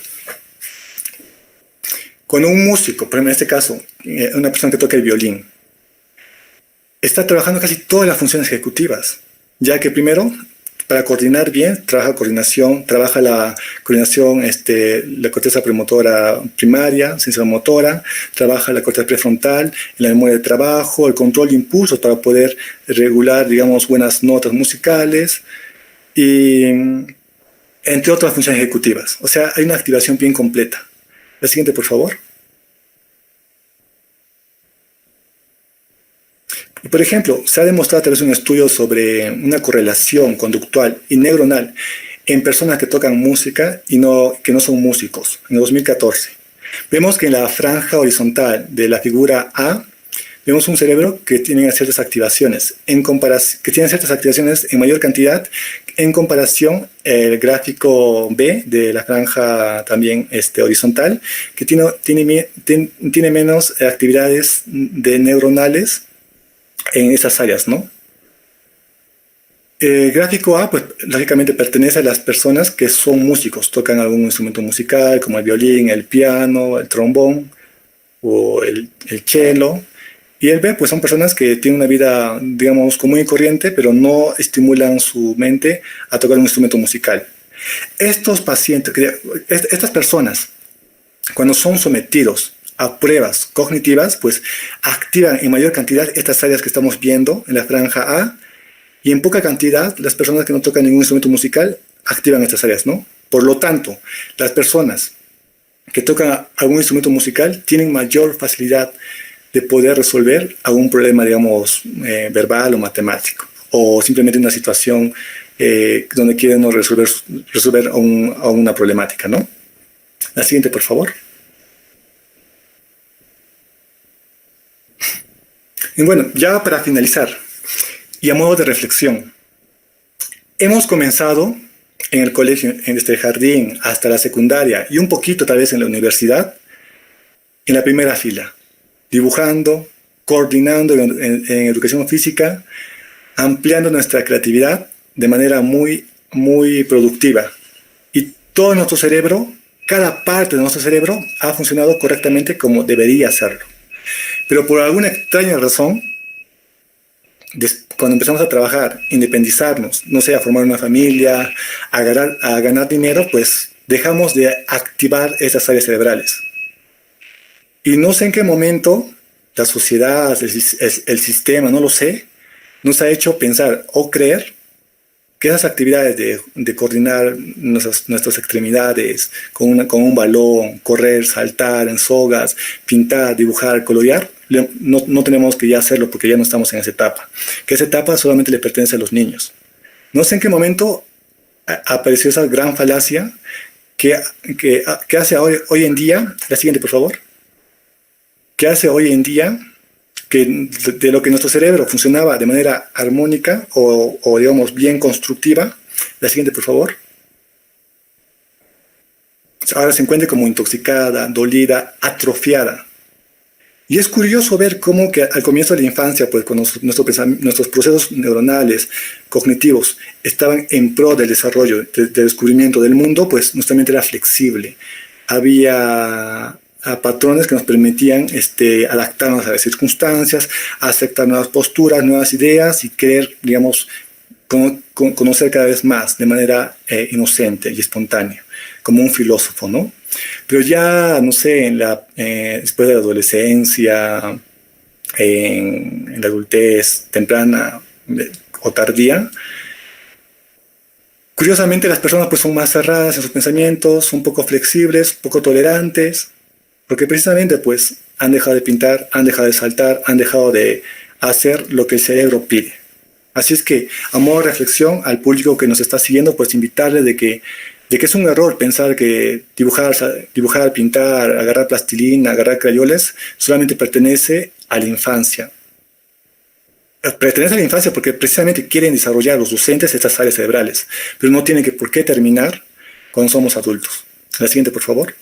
cuando un músico, por ejemplo, en este caso, una persona que toca el violín, está trabajando casi todas las funciones ejecutivas, ya que primero, para coordinar bien, trabaja la coordinación, la corteza premotora primaria, sensoromotora, trabaja la corteza prefrontal, la memoria de trabajo, el control de impulsos para poder regular, digamos, buenas notas musicales, y entre otras funciones ejecutivas. O sea, hay una activación bien completa. La siguiente, por favor. Y por ejemplo, se ha demostrado a través de un estudio sobre una correlación conductual y neuronal en personas que tocan música y que no son músicos, en 2014. Vemos que en la franja horizontal de la figura A, vemos un cerebro que tiene ciertas activaciones, que tiene ciertas activaciones en mayor cantidad en comparación el gráfico B de la franja también horizontal, que tiene menos actividades neuronales en esas áreas, ¿no? El gráfico A, pues, lógicamente pertenece a las personas que son músicos, tocan algún instrumento musical, como el violín, el piano, el trombón o el cello. Y el B, pues, son personas que tienen una vida, digamos, común y corriente, pero no estimulan su mente a tocar un instrumento musical. Estas personas, cuando son sometidos a pruebas cognitivas, pues activan en mayor cantidad estas áreas que estamos viendo en la franja A, y en poca cantidad las personas que no tocan ningún instrumento musical activan estas áreas, ¿no? Por lo tanto, las personas que tocan algún instrumento musical tienen mayor facilidad de poder resolver algún problema, digamos, verbal o matemático, o simplemente una situación donde quieren resolver una problemática, ¿no? La siguiente, por favor. Y bueno, ya para finalizar, y a modo de reflexión, hemos comenzado en el colegio, desde el jardín hasta la secundaria, y un poquito tal vez en la universidad, en la primera fila, dibujando, coordinando en educación física, ampliando nuestra creatividad de manera muy, muy productiva. Y todo nuestro cerebro, cada parte de nuestro cerebro ha funcionado correctamente como debería hacerlo. Pero por alguna extraña razón, cuando empezamos a trabajar, independizarnos, no sé, a formar una familia, a ganar dinero, pues dejamos de activar esas áreas cerebrales. Y no sé en qué momento la sociedad, el sistema, no lo sé, nos ha hecho pensar o creer que esas actividades de coordinar nuestras extremidades con un balón, correr, saltar en sogas, pintar, dibujar, colorear, no tenemos que ya hacerlo porque ya no estamos en esa etapa. Que esa etapa solamente le pertenece a los niños. No sé en qué momento apareció esa gran falacia que hace hoy en día, la siguiente por favor, que hace hoy en día que de lo que nuestro cerebro funcionaba de manera armónica o digamos bien constructiva, la siguiente por favor, ahora se encuentra como intoxicada, dolida, atrofiada. Y es curioso ver cómo que al comienzo de la infancia, pues cuando nuestros procesos neuronales, cognitivos, estaban en pro del desarrollo, del descubrimiento del mundo, pues nuestra mente era flexible. Había patrones que nos permitían adaptarnos a las circunstancias, aceptar nuevas posturas, nuevas ideas y querer, digamos, conocer cada vez más de manera inocente y espontánea, como un filósofo, ¿no? Pero ya, no sé, después de la adolescencia, en la adultez temprana o tardía, curiosamente las personas pues son más cerradas en sus pensamientos, son poco flexibles, poco tolerantes, porque precisamente pues han dejado de pintar, han dejado de saltar, han dejado de hacer lo que el cerebro pide. Así es que, a modo de reflexión, al público que nos está siguiendo, pues invitarle de que es un error pensar que dibujar, pintar, agarrar plastilina, agarrar crayoles, solamente pertenece a la infancia. Pertenece a la infancia porque precisamente quieren desarrollar los docentes estas áreas cerebrales, pero no tiene por qué terminar cuando somos adultos. La siguiente, por favor.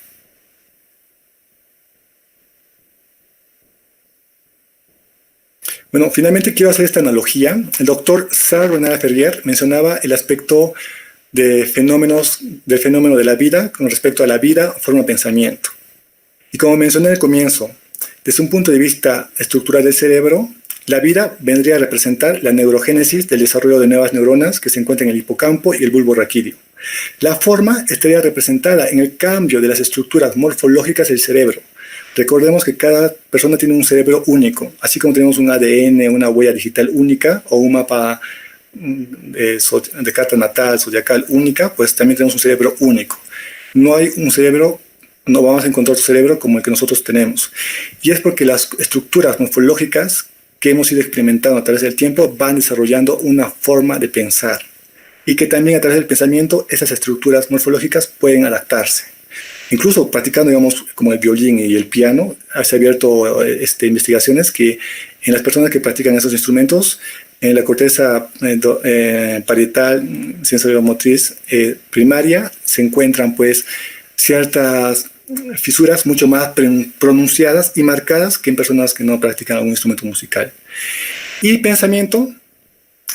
Bueno, finalmente quiero hacer esta analogía. El doctor Sir René Ferrier mencionaba el aspecto del fenómeno de la vida con respecto a la vida, forma, pensamiento. Y como mencioné al comienzo, desde un punto de vista estructural del cerebro, la vida vendría a representar la neurogénesis del desarrollo de nuevas neuronas que se encuentran en el hipocampo y el bulbo raquídeo. La forma estaría representada en el cambio de las estructuras morfológicas del cerebro. Recordemos que cada persona tiene un cerebro único, así como tenemos un ADN, una huella digital única o un mapa de carta natal, zodiacal única, pues también tenemos un cerebro único. No hay un cerebro, no vamos a encontrar otro cerebro como el que nosotros tenemos. Y es porque las estructuras morfológicas que hemos ido experimentando a través del tiempo van desarrollando una forma de pensar. Y que también a través del pensamiento esas estructuras morfológicas pueden adaptarse. Incluso practicando, digamos, como el violín y el piano, se ha abierto investigaciones que en las personas que practican esos instrumentos, en la corteza parietal sensoriomotriz primaria se encuentran pues ciertas fisuras mucho más pronunciadas y marcadas que en personas que no practican algún instrumento musical. Y pensamiento,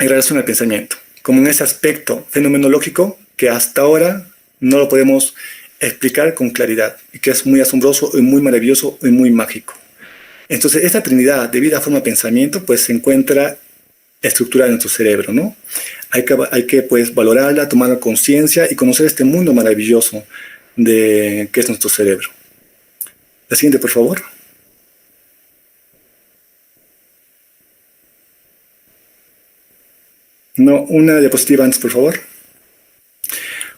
en relación al pensamiento, como en ese aspecto fenomenológico que hasta ahora no lo podemos explicar con claridad y que es muy asombroso y muy maravilloso y muy mágico. Entonces, esta trinidad de vida, forma, pensamiento, pues se encuentra estructurada en nuestro cerebro, ¿no? Hay que pues valorarla, tomar conciencia y conocer este mundo maravilloso que es nuestro cerebro. La siguiente, por favor. No, una diapositiva antes, por favor.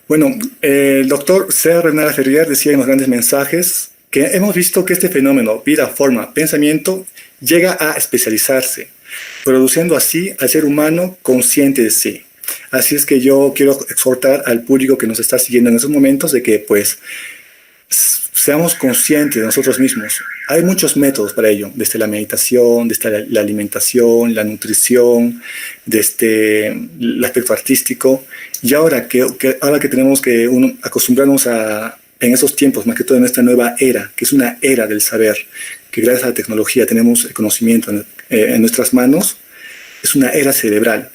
Bueno, el doctor C. René Ferrier decía en los grandes mensajes que hemos visto que este fenómeno, vida, forma, pensamiento, llega a especializarse, produciendo así al ser humano consciente de sí. Así es que yo quiero exhortar al público que nos está siguiendo en esos momentos de que pues seamos conscientes de nosotros mismos. Hay muchos métodos para ello, desde la meditación, desde la alimentación, la nutrición, desde el aspecto artístico. Y ahora que tenemos que acostumbrarnos en esos tiempos, más que todo en esta nueva era, que es una era del saber, que gracias a la tecnología tenemos el conocimiento en nuestras manos, es una era cerebral.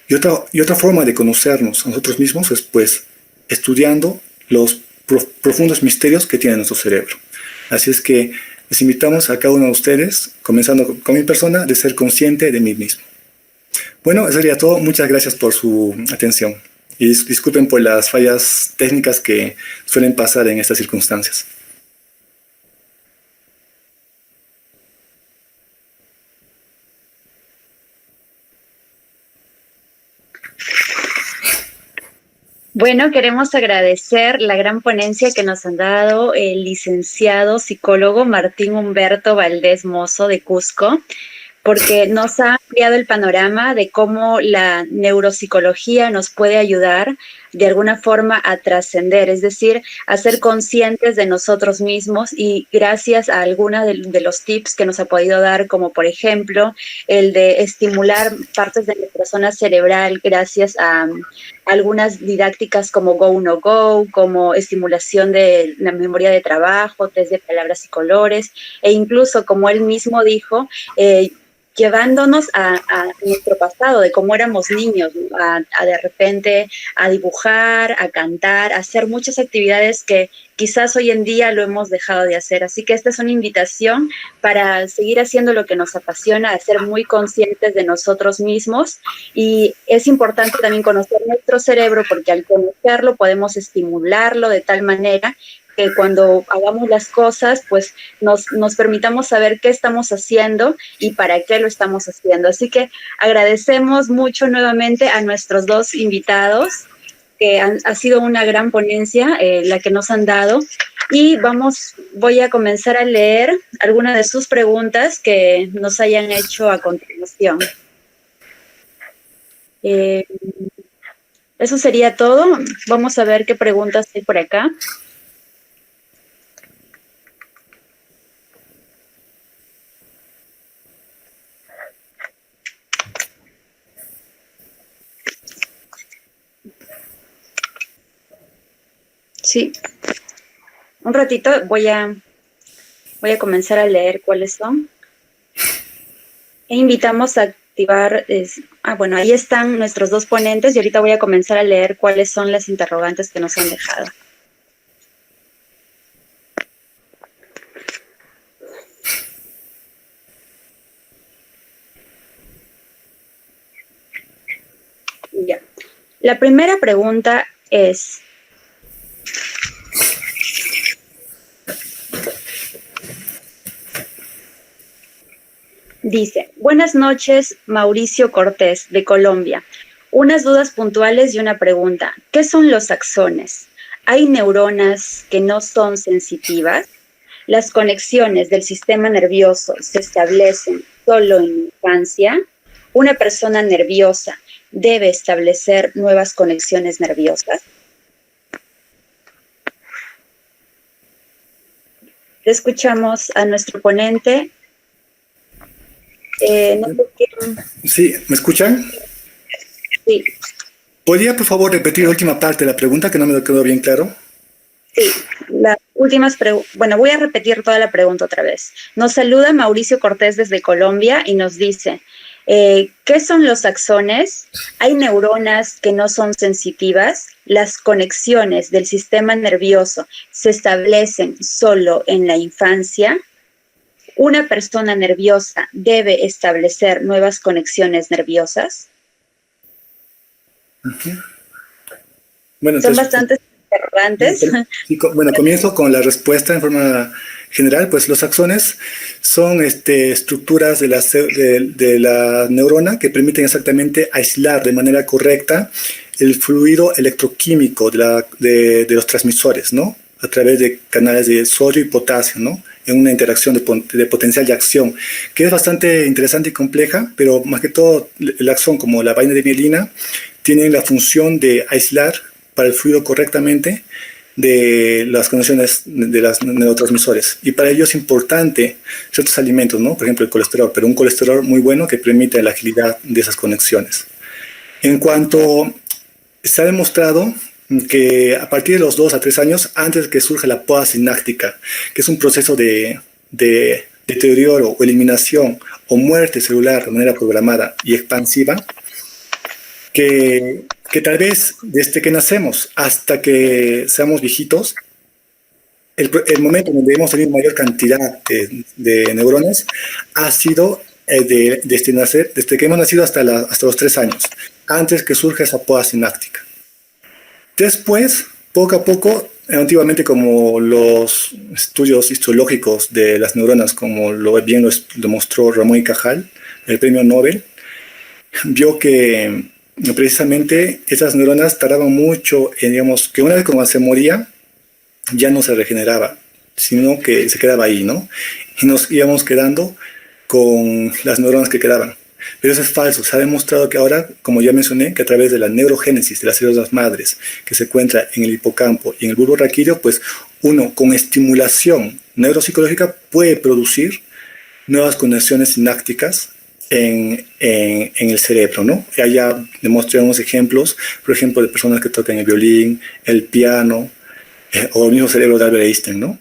Y otra forma de conocernos a nosotros mismos es pues estudiando los profundos misterios que tiene nuestro cerebro. Así es que les invitamos a cada uno de ustedes, comenzando con mi persona, de ser consciente de mí mismo. Bueno, eso sería todo. Muchas gracias por su atención. Y disculpen por las fallas técnicas que suelen pasar en estas circunstancias. Bueno, queremos agradecer la gran ponencia que nos han dado el licenciado psicólogo Martín Humberto Valdés Mozo de Cusco, porque nos ha ampliado el panorama de cómo la neuropsicología nos puede ayudar de alguna forma a trascender, es decir, a ser conscientes de nosotros mismos, y gracias a algunos de los tips que nos ha podido dar, como por ejemplo el de estimular partes de nuestra zona cerebral gracias a algunas didácticas como Go No Go, como estimulación de la memoria de trabajo, test de palabras y colores, e incluso, como él mismo dijo, llevándonos a nuestro pasado, de cómo éramos niños, a de repente a dibujar, a cantar, a hacer muchas actividades que quizás hoy en día lo hemos dejado de hacer. Así que esta es una invitación para seguir haciendo lo que nos apasiona, a ser muy conscientes de nosotros mismos. Y es importante también conocer nuestro cerebro, porque al conocerlo podemos estimularlo de tal manera que cuando hagamos las cosas, pues nos permitamos saber qué estamos haciendo y para qué lo estamos haciendo. Así que agradecemos mucho nuevamente a nuestros dos invitados, que ha sido una gran ponencia la que nos han dado. Y voy a comenzar a leer algunas de sus preguntas que nos hayan hecho a continuación. Eso sería todo. Vamos a ver qué preguntas hay por acá. Sí, un ratito voy a comenzar a leer cuáles son. E invitamos a activar, bueno, ahí están nuestros dos ponentes y ahorita voy a comenzar a leer cuáles son las interrogantes que nos han dejado. Ya. La primera pregunta es: dice, buenas noches, Mauricio Cortés, de Colombia. Unas dudas puntuales y una pregunta. ¿Qué son los axones? ¿Hay neuronas que no son sensitivas? ¿Las conexiones del sistema nervioso se establecen solo en la infancia? ¿Una persona nerviosa debe establecer nuevas conexiones nerviosas? Escuchamos a nuestro ponente. Sí, ¿me escuchan? Sí. ¿Podría, por favor, repetir la última parte de la pregunta, que no me quedó bien claro? Sí, las últimas bueno, voy a repetir toda la pregunta otra vez. Nos saluda Mauricio Cortés desde Colombia y nos dice, ¿qué son los axones? ¿Hay neuronas que no son sensitivas? ¿Las conexiones del sistema nervioso se establecen solo en la infancia? ¿Una persona nerviosa debe establecer nuevas conexiones nerviosas? Bueno, son bastantes interrogantes. Bueno, comienzo con la respuesta en forma general. Pues los axones son estructuras de la neurona que permiten exactamente aislar de manera correcta el fluido electroquímico de los transmisores, ¿no? A través de canales de sodio y potasio, ¿no? En una interacción de potencial de acción, que es bastante interesante y compleja, pero más que todo el axón, como la vaina de mielina, tienen la función de aislar para el fluido correctamente de las conexiones de los neurotransmisores. Y para ello es importante ciertos alimentos, ¿no? Por ejemplo, el colesterol, pero un colesterol muy bueno que permite la agilidad de esas conexiones. En cuanto se ha demostrado que a partir de los 2 a 3 años, antes de que surja la poda sináptica, que es un proceso de deterioro o eliminación o muerte celular de manera programada y expansiva, que tal vez desde que nacemos hasta que seamos viejitos, el momento en donde hemos tenido mayor cantidad de neuronas ha sido desde que hemos nacido hasta los 3 años, antes que surja esa poda sináptica. Después, poco a poco, antiguamente, como los estudios histológicos de las neuronas, como bien lo demostró Ramón y Cajal, el premio Nobel, vio que precisamente esas neuronas tardaban mucho en, digamos, que una vez como se moría, ya no se regeneraba, sino que se quedaba ahí, ¿no? Y nos íbamos quedando con las neuronas que quedaban. Pero eso es falso. Se ha demostrado que ahora, como ya mencioné, que a través de la neurogénesis de las células madres que se encuentra en el hipocampo y en el bulbo raquídeo, pues uno con estimulación neuropsicológica puede producir nuevas conexiones sinápticas en el cerebro, ¿no? Y allá demostré unos ejemplos, por ejemplo, de personas que tocan el violín, el piano, o el mismo cerebro de Albert Einstein, ¿no?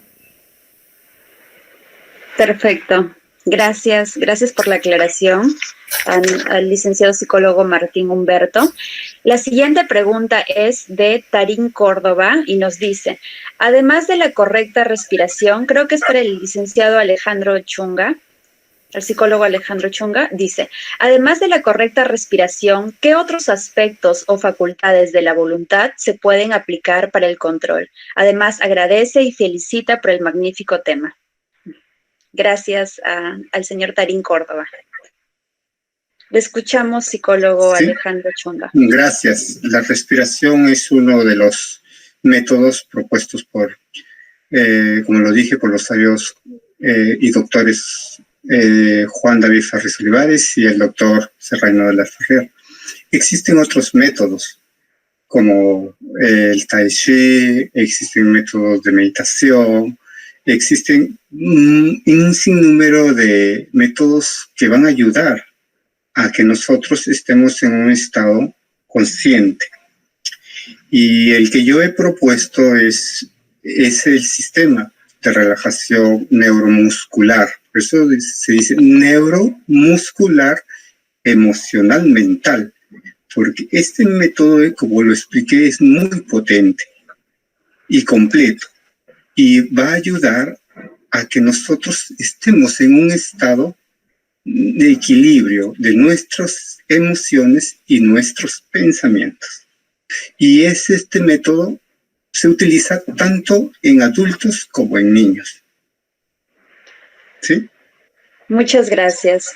Perfecto. Gracias por la aclaración al licenciado psicólogo Martín Humberto. La siguiente pregunta es de Tarín Córdoba y nos dice, además de la correcta respiración, creo que es para el licenciado Alejandro Chunga, el psicólogo Alejandro Chunga, dice, además de la correcta respiración, ¿qué otros aspectos o facultades de la voluntad se pueden aplicar para el control? Además, agradece y felicita por el magnífico tema. Gracias al señor Tarín Córdoba. Le escuchamos, psicólogo Alejandro Chunga. Gracias. La respiración es uno de los métodos propuestos por, como lo dije, por los sabios y doctores Juan David Farris Olivares y el doctor Serrano de la Ferrer. Existen otros métodos, como el Tai Chi, existen métodos de meditación, existen un sinnúmero de métodos que van a ayudar a que nosotros estemos en un estado consciente. Y el que yo he propuesto es el sistema de relajación neuromuscular. Por eso se dice neuromuscular emocional mental, porque este método, como lo expliqué, es muy potente y completo y va a ayudar a que nosotros estemos en un estado de equilibrio de nuestras emociones y nuestros pensamientos. Y este método se utiliza tanto en adultos como en niños. ¿Sí? Muchas gracias.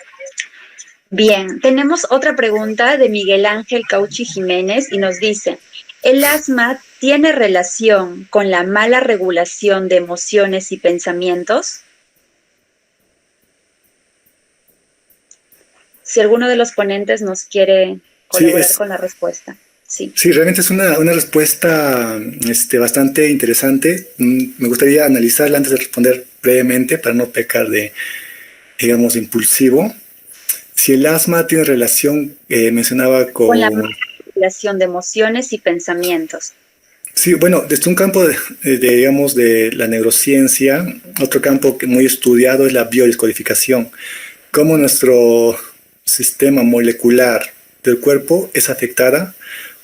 Bien, tenemos otra pregunta de Miguel Ángel Cauchi Jiménez y nos dice, ¿el asma tiene relación con la mala regulación de emociones y pensamientos? Si alguno de los ponentes nos quiere colaborar con la respuesta. Sí, realmente es una respuesta bastante interesante. Me gustaría analizarla antes de responder brevemente para no pecar de, digamos, impulsivo. Si el asma tiene relación, mencionaba con la regulación de emociones y pensamientos. Sí, bueno, desde un campo digamos, de la neurociencia, otro campo que muy estudiado es la biodescodificación. Cómo nuestro sistema molecular del cuerpo es afectada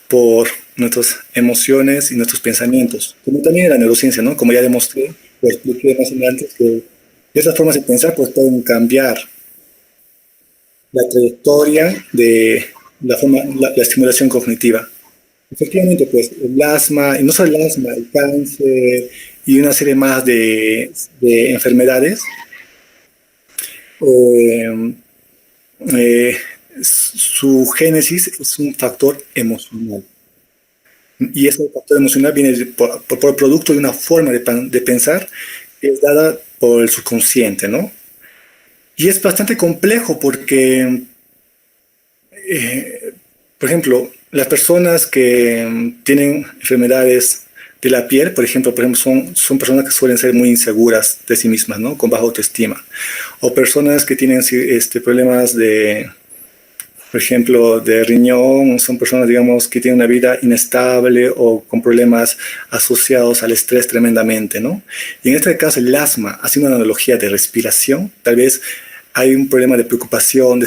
por nuestras emociones y nuestros pensamientos, como también en la neurociencia, ¿no? Como ya demostré, lo expliqué más adelante, que esas formas de pensar pues pueden cambiar la trayectoria de la estimulación cognitiva. Efectivamente, pues el asma, y no solo el asma, el cáncer y una serie más de enfermedades, su génesis es un factor emocional. Y ese factor emocional viene por producto de una forma de pensar que es dada por el subconsciente, ¿no? Y es bastante complejo porque, por ejemplo, las personas que tienen enfermedades de la piel, por ejemplo, son personas que suelen ser muy inseguras de sí mismas, ¿no? Con baja autoestima. O personas que tienen problemas de por ejemplo, de riñón, son personas, digamos, que tienen una vida inestable o con problemas asociados al estrés tremendamente, ¿no? Y en este caso, el asma, haciendo una analogía de respiración, tal vez hay un problema de preocupación, de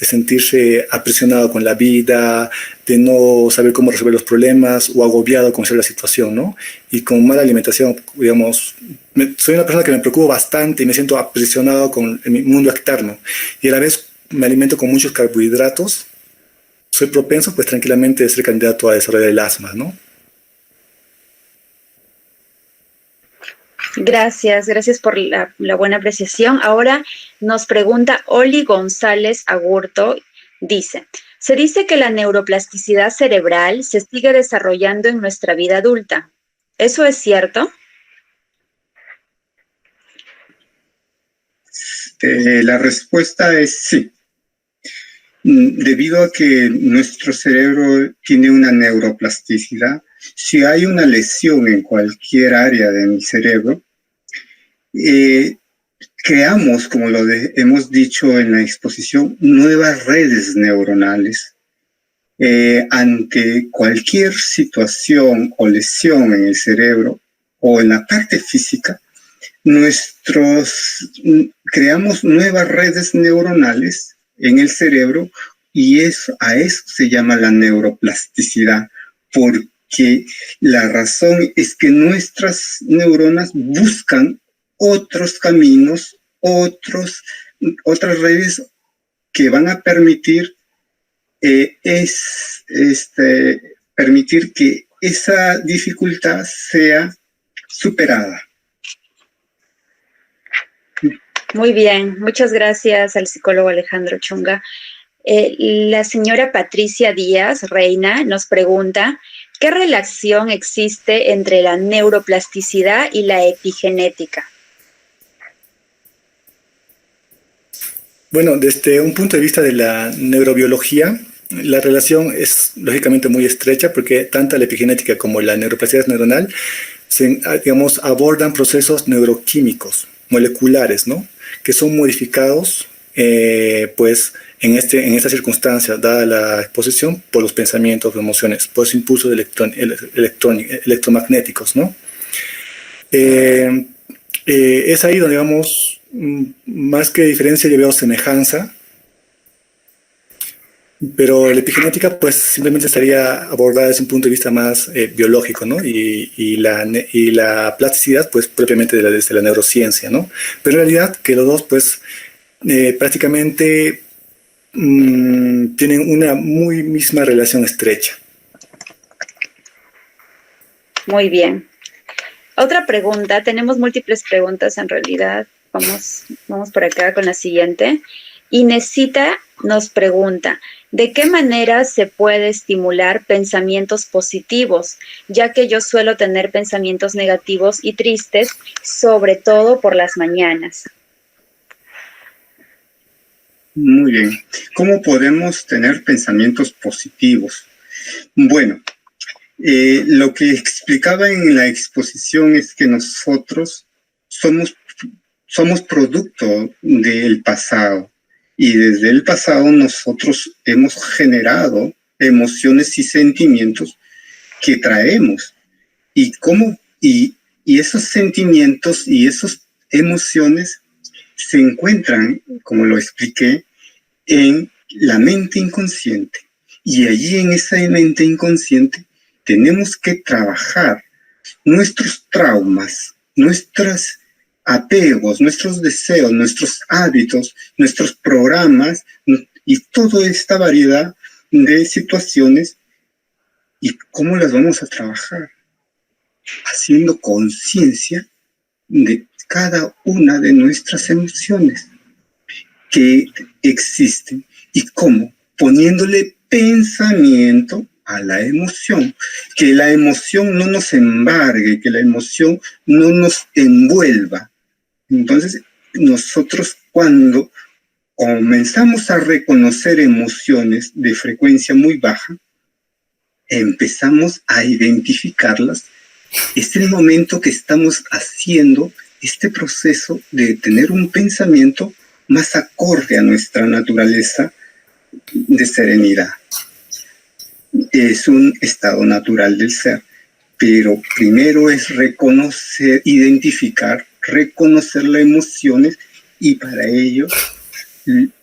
sentirse apresionado con la vida, de no saber cómo resolver los problemas o agobiado con la situación, ¿no? Y con mala alimentación, digamos, soy una persona que me preocupo bastante y me siento apresionado con mi mundo externo. Y a la vez me alimento con muchos carbohidratos, soy propenso pues tranquilamente a ser candidato a desarrollar el asma, ¿no? Gracias por la buena apreciación. Ahora nos pregunta Oli González Agurto, dice, se dice que la neuroplasticidad cerebral se sigue desarrollando en nuestra vida adulta. ¿Eso es cierto? La respuesta es sí. Debido a que nuestro cerebro tiene una neuroplasticidad, si hay una lesión en cualquier área de mi cerebro, creamos, como hemos dicho en la exposición, nuevas redes neuronales. Ante cualquier situación o lesión en el cerebro o en la parte física, creamos nuevas redes neuronales en el cerebro y a eso se llama la neuroplasticidad, porque la razón es que nuestras neuronas buscan otros caminos, otras redes que van a permitir permitir que esa dificultad sea superada. Muy bien, muchas gracias al psicólogo Alejandro Chunga. La señora Patricia Díaz Reina nos pregunta, ¿qué relación existe entre la neuroplasticidad y la epigenética? Bueno, desde un punto de vista de la neurobiología, la relación es lógicamente muy estrecha porque tanto la epigenética como la neuroplasticidad neuronal digamos, abordan procesos neuroquímicos, moleculares, ¿no? Que son modificados, pues, en esta circunstancia, dada la exposición por los pensamientos o emociones, por los impulsos electromagnéticos, ¿no? Es ahí donde, digamos, más que diferencia, yo veo semejanza, pero la epigenética, pues, simplemente estaría abordada desde un punto de vista más biológico, ¿no? Y la plasticidad, pues, propiamente desde la neurociencia, ¿no? Pero en realidad que los dos, pues, prácticamente tienen una muy misma relación estrecha. Muy bien. Otra pregunta, tenemos múltiples preguntas en realidad. Vamos por acá con la siguiente. Inesita nos pregunta, ¿de qué manera se puede estimular pensamientos positivos? Ya que yo suelo tener pensamientos negativos y tristes, sobre todo por las mañanas. Muy bien. ¿Cómo podemos tener pensamientos positivos? Bueno, lo que explicaba en la exposición es que nosotros somos producto del pasado. Y desde el pasado nosotros hemos generado emociones y sentimientos que traemos. Y esos sentimientos y esas emociones se encuentran, como lo expliqué, en la mente inconsciente. Y allí en esa mente inconsciente tenemos que trabajar nuestros traumas, nuestros apegos, nuestros deseos, nuestros hábitos, nuestros programas y toda esta variedad de situaciones. ¿Y cómo las vamos a trabajar? Haciendo conciencia de cada una de nuestras emociones que existen. ¿Y cómo? Poniéndole pensamiento a la emoción, que la emoción no nos embargue, que la emoción no nos envuelva. Entonces, nosotros cuando comenzamos a reconocer emociones de frecuencia muy baja, empezamos a identificarlas. Es el momento que estamos haciendo este proceso de tener un pensamiento más acorde a nuestra naturaleza de serenidad. Es un estado natural del ser, pero primero es reconocer, identificar, reconocer las emociones, y para ello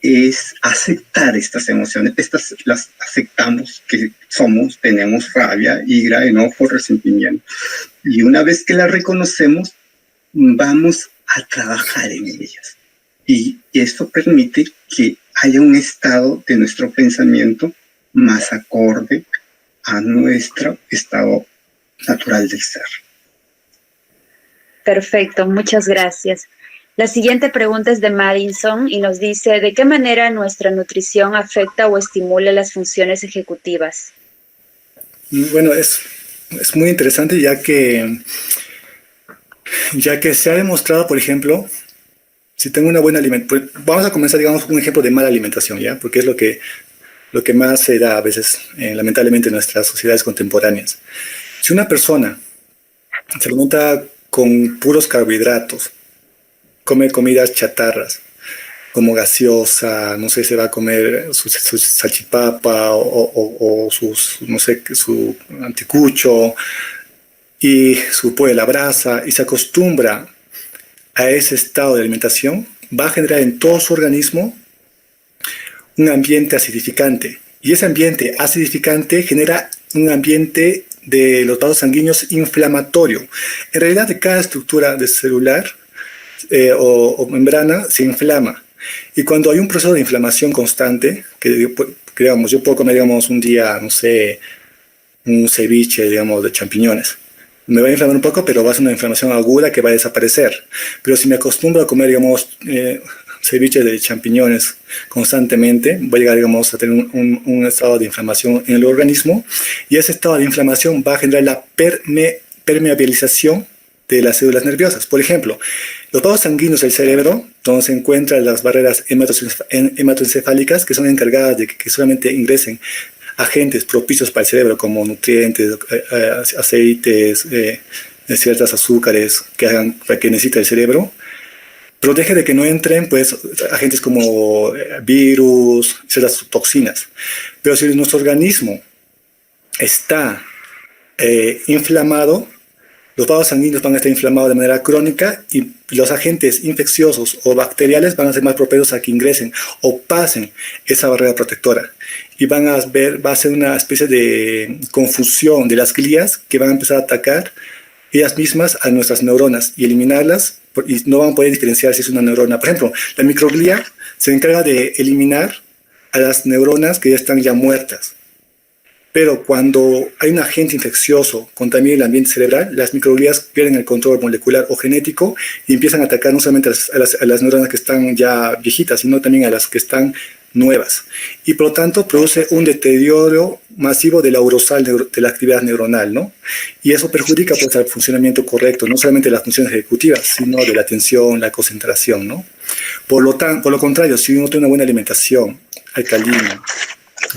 es aceptar estas emociones. Estas las aceptamos, que tenemos rabia, ira, enojo, resentimiento. Y una vez que las reconocemos, vamos a trabajar en ellas. Y esto permite que haya un estado de nuestro pensamiento más acorde a nuestro estado natural del ser. Perfecto, muchas gracias. La siguiente pregunta es de Madison y nos dice: ¿de qué manera nuestra nutrición afecta o estimula las funciones ejecutivas? Bueno, es muy interesante ya que se ha demostrado, por ejemplo, si tengo una buena alimentación, pues vamos a comenzar, digamos, un ejemplo de mala alimentación, ¿ya? Porque es lo que más se da a veces, lamentablemente, en nuestras sociedades contemporáneas. Si una persona se alimenta con puros carbohidratos, come comidas chatarras, como gaseosa, no sé, se va a comer su salchipapa o no sé, su anticucho y su pollo a la brasa, y se acostumbra a ese estado de alimentación, va a generar en todo su organismo un ambiente acidificante. Y ese ambiente acidificante genera un ambiente de los vasos sanguíneos inflamatorio. En realidad, de cada estructura de celular o membrana se inflama. Y cuando hay un proceso de inflamación constante, digamos, yo puedo comer, digamos, un día, no sé, un ceviche, digamos, de champiñones. Me va a inflamar un poco, pero va a ser una inflamación aguda que va a desaparecer. Pero si me acostumbro a comer, digamos, ceviche de champiñones constantemente, voy a llegar, digamos, a tener un estado de inflamación en el organismo, y ese estado de inflamación va a generar la permeabilización de las células nerviosas. Por ejemplo, los vasos sanguíneos del cerebro, donde se encuentran las barreras hematoencefálicas, que son encargadas de que solamente ingresen agentes propicios para el cerebro, como nutrientes, aceites, ciertas azúcares que necesita el cerebro, protege de que no entren, pues, agentes como virus, ciertas toxinas. Pero si nuestro organismo está inflamado, los vasos sanguíneos van a estar inflamados de manera crónica, y los agentes infecciosos o bacteriales van a ser más propensos a que ingresen o pasen esa barrera protectora. Y va a ser una especie de confusión de las glías que van a empezar a atacar ellas mismas a nuestras neuronas y eliminarlas, y no van a poder diferenciar si es una neurona. Por ejemplo, la microglía se encarga de eliminar a las neuronas que ya están muertas. Pero cuando hay un agente infeccioso contamina el ambiente cerebral, las microglías pierden el control molecular o genético y empiezan a atacar no solamente a las neuronas que están ya viejitas, sino también a las que están nuevas. Y por lo tanto produce un deterioro masivo de la urosal, de la actividad neuronal, ¿no? Y eso perjudica, pues, al funcionamiento correcto, no solamente de las funciones ejecutivas, sino de la atención, la concentración, ¿no? Por lo contrario, si uno tiene una buena alimentación alcalina,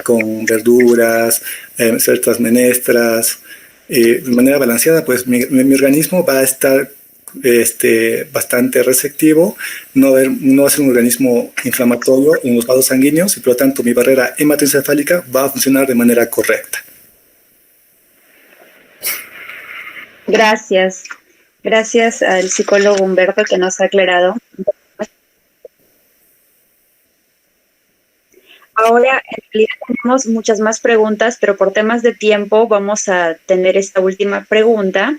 con verduras, ciertas menestras, de manera balanceada, pues mi organismo va a estar bastante receptivo, no va a ser un organismo inflamatorio en los vasos sanguíneos, y por lo tanto mi barrera hematoencefálica va a funcionar de manera correcta. Gracias. Gracias al psicólogo Humberto, que nos ha aclarado. Ahora, en realidad tenemos muchas más preguntas, pero por temas de tiempo vamos a tener esta última pregunta,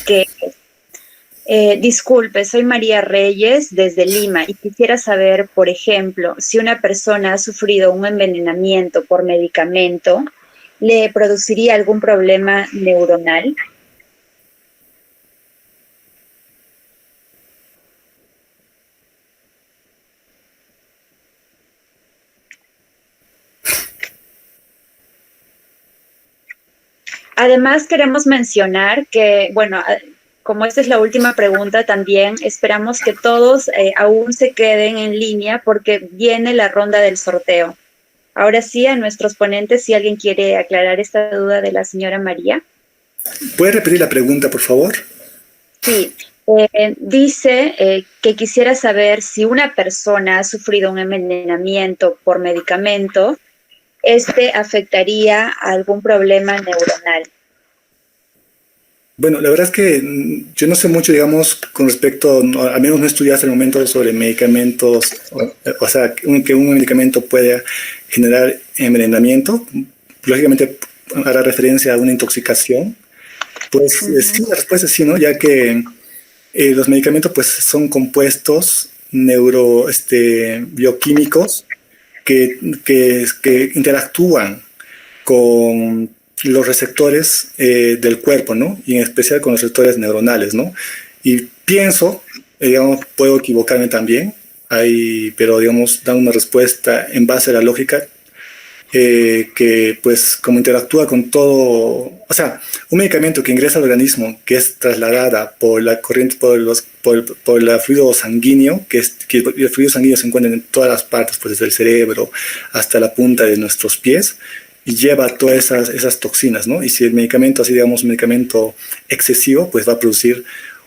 que disculpe, soy María Reyes desde Lima y quisiera saber, por ejemplo, si una persona ha sufrido un envenenamiento por medicamento, ¿le produciría algún problema neuronal? Además, queremos mencionar que, bueno, como esta es la última pregunta, también esperamos que todos aún se queden en línea porque viene la ronda del sorteo. Ahora sí, a nuestros ponentes, si alguien quiere aclarar esta duda de la señora María. ¿Puede repetir la pregunta, por favor? Sí, dice que quisiera saber si una persona ha sufrido un envenenamiento por medicamento, este afectaría a algún problema neuronal. Bueno, la verdad es que yo no sé mucho, digamos, con respecto, al menos no he estudiado hasta el momento sobre medicamentos, o sea, que un medicamento pueda generar envenenamiento. Lógicamente hará referencia a una intoxicación. Pues sí, la respuesta es sí, ¿no? Ya que los medicamentos pues son compuestos bioquímicos que interactúan con los receptores del cuerpo, ¿no? Y en especial con los receptores neuronales, ¿no? Y pienso, digamos, puedo equivocarme también, pero digamos, dan una respuesta en base a la lógica que pues como interactúa con todo, o sea, un medicamento que ingresa al organismo, que es trasladada por la corriente, por el fluido sanguíneo, que el fluido sanguíneo se encuentra en todas las partes, pues desde el cerebro hasta la punta de nuestros pies, y lleva todas esas toxinas, ¿no? Y si el medicamento, así digamos, un medicamento excesivo, pues va a producir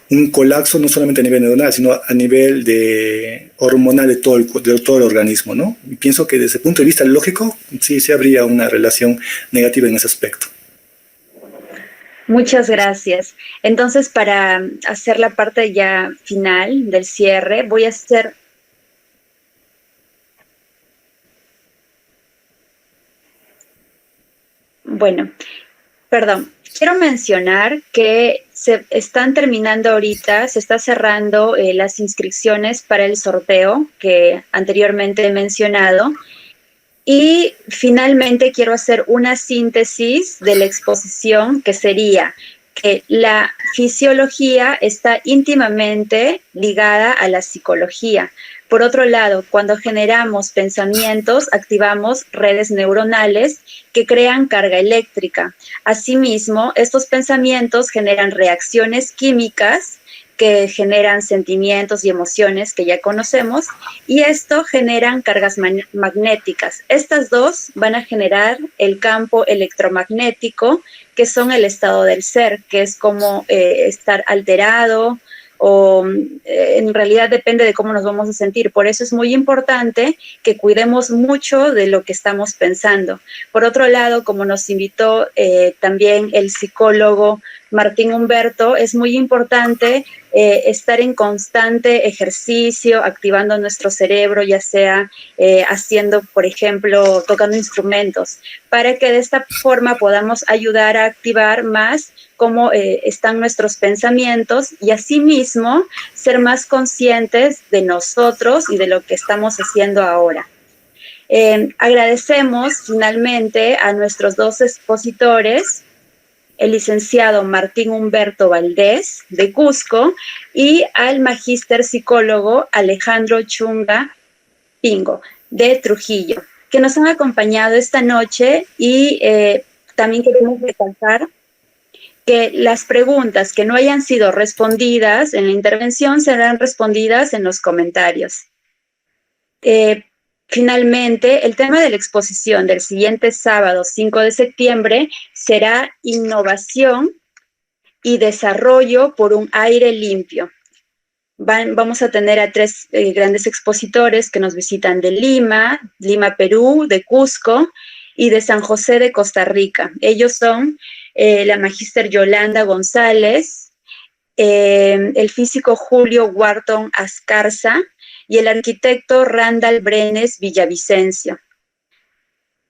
un colapso no solamente a nivel neuronal, sino a nivel hormonal de todo el organismo, ¿no? Y pienso que desde el punto de vista lógico, sí habría una relación negativa en ese aspecto. Muchas gracias. Entonces, para hacer la parte ya final del cierre, voy a hacer... Bueno, perdón. Quiero mencionar que se están terminando ahorita, se está cerrando las inscripciones para el sorteo que anteriormente he mencionado. Y finalmente quiero hacer una síntesis de la exposición, que sería que la fisiología está íntimamente ligada a la psicología. Por otro lado, cuando generamos pensamientos, activamos redes neuronales que crean carga eléctrica. Asimismo, estos pensamientos generan reacciones químicas que generan sentimientos y emociones que ya conocemos, y esto generan cargas magnéticas. Estas dos van a generar el campo electromagnético, que son el estado del ser, que es como estar alterado, o en realidad depende de cómo nos vamos a sentir. Por eso es muy importante que cuidemos mucho de lo que estamos pensando. Por otro lado, como nos invitó también el psicólogo Martín Humberto, es muy importante estar en constante ejercicio, activando nuestro cerebro, ya sea haciendo, por ejemplo, tocando instrumentos, para que de esta forma podamos ayudar a activar más cómo están nuestros pensamientos, y asimismo ser más conscientes de nosotros y de lo que estamos haciendo ahora. Agradecemos finalmente a nuestros dos expositores, el licenciado Martín Humberto Valdés, de Cusco, y al magíster psicólogo Alejandro Chunga Pingo, de Trujillo, que nos han acompañado esta noche. Y también queremos recalcar que las preguntas que no hayan sido respondidas en la intervención serán respondidas en los comentarios. Finalmente, el tema de la exposición del siguiente sábado, 5 de septiembre, será innovación y desarrollo por un aire limpio. Vamos a tener a tres grandes expositores que nos visitan de Lima, Perú, de Cusco y de San José de Costa Rica. Ellos son la magíster Yolanda González, el físico Julio Wharton Ascarza y el arquitecto Randall Brenes Villavicencio.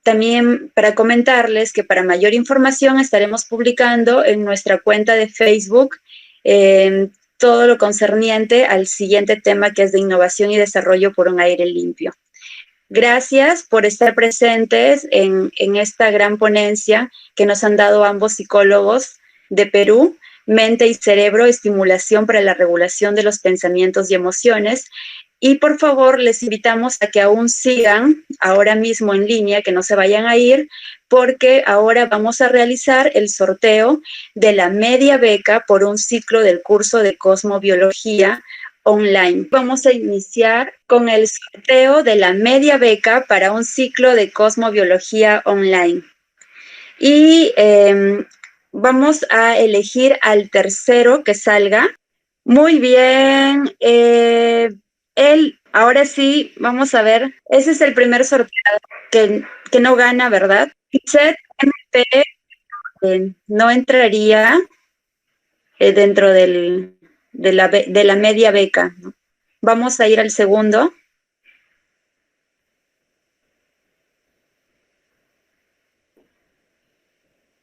También para comentarles que para mayor información estaremos publicando en nuestra cuenta de Facebook todo lo concerniente al siguiente tema, que es de innovación y desarrollo por un aire limpio. Gracias por estar presentes en esta gran ponencia que nos han dado ambos psicólogos de Perú, Mente y Cerebro, estimulación para la regulación de los pensamientos y emociones. Y por favor, les invitamos a que aún sigan ahora mismo en línea, que no se vayan a ir, porque ahora vamos a realizar el sorteo de la media beca por un ciclo del curso de Cosmobiología online. Vamos a iniciar con el sorteo de la media beca para un ciclo de Cosmobiología online. Y vamos a elegir al tercero que salga. Muy bien. Ahora sí, vamos a ver. Ese es el primer sorteado que no gana, ¿verdad? ZMP no entraría dentro de la media beca, ¿no? Vamos a ir al segundo.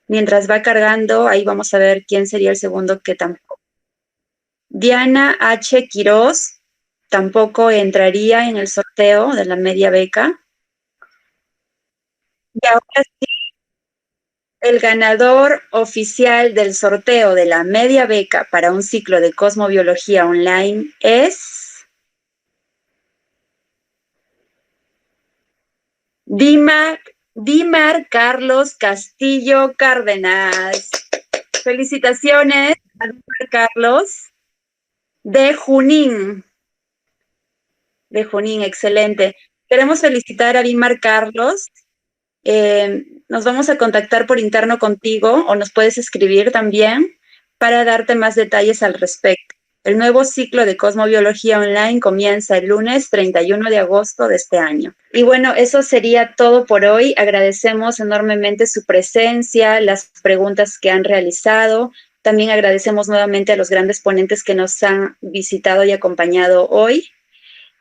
Mientras va cargando, ahí vamos a ver quién sería el segundo que tampoco. Diana H. Quiroz tampoco entraría en el sorteo de la media beca. Y ahora sí, el ganador oficial del sorteo de la media beca para un ciclo de cosmobiología online es Dimar Carlos Castillo Cárdenas. Felicitaciones a Dimar Carlos de Junín. De Junín, excelente. Queremos felicitar a Dimar Carlos. Nos vamos a contactar por interno contigo o nos puedes escribir también para darte más detalles al respecto. El nuevo ciclo de Cosmobiología Online comienza el lunes 31 de agosto de este año. Y bueno, eso sería todo por hoy. Agradecemos enormemente su presencia, las preguntas que han realizado. También agradecemos nuevamente a los grandes ponentes que nos han visitado y acompañado hoy.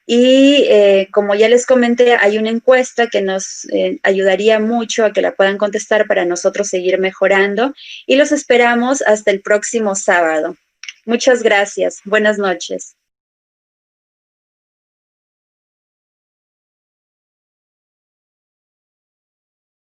Y como ya les comenté, hay una encuesta que nos ayudaría mucho a que la puedan contestar para nosotros seguir mejorando. Y los esperamos hasta el próximo sábado. Muchas gracias. Buenas noches.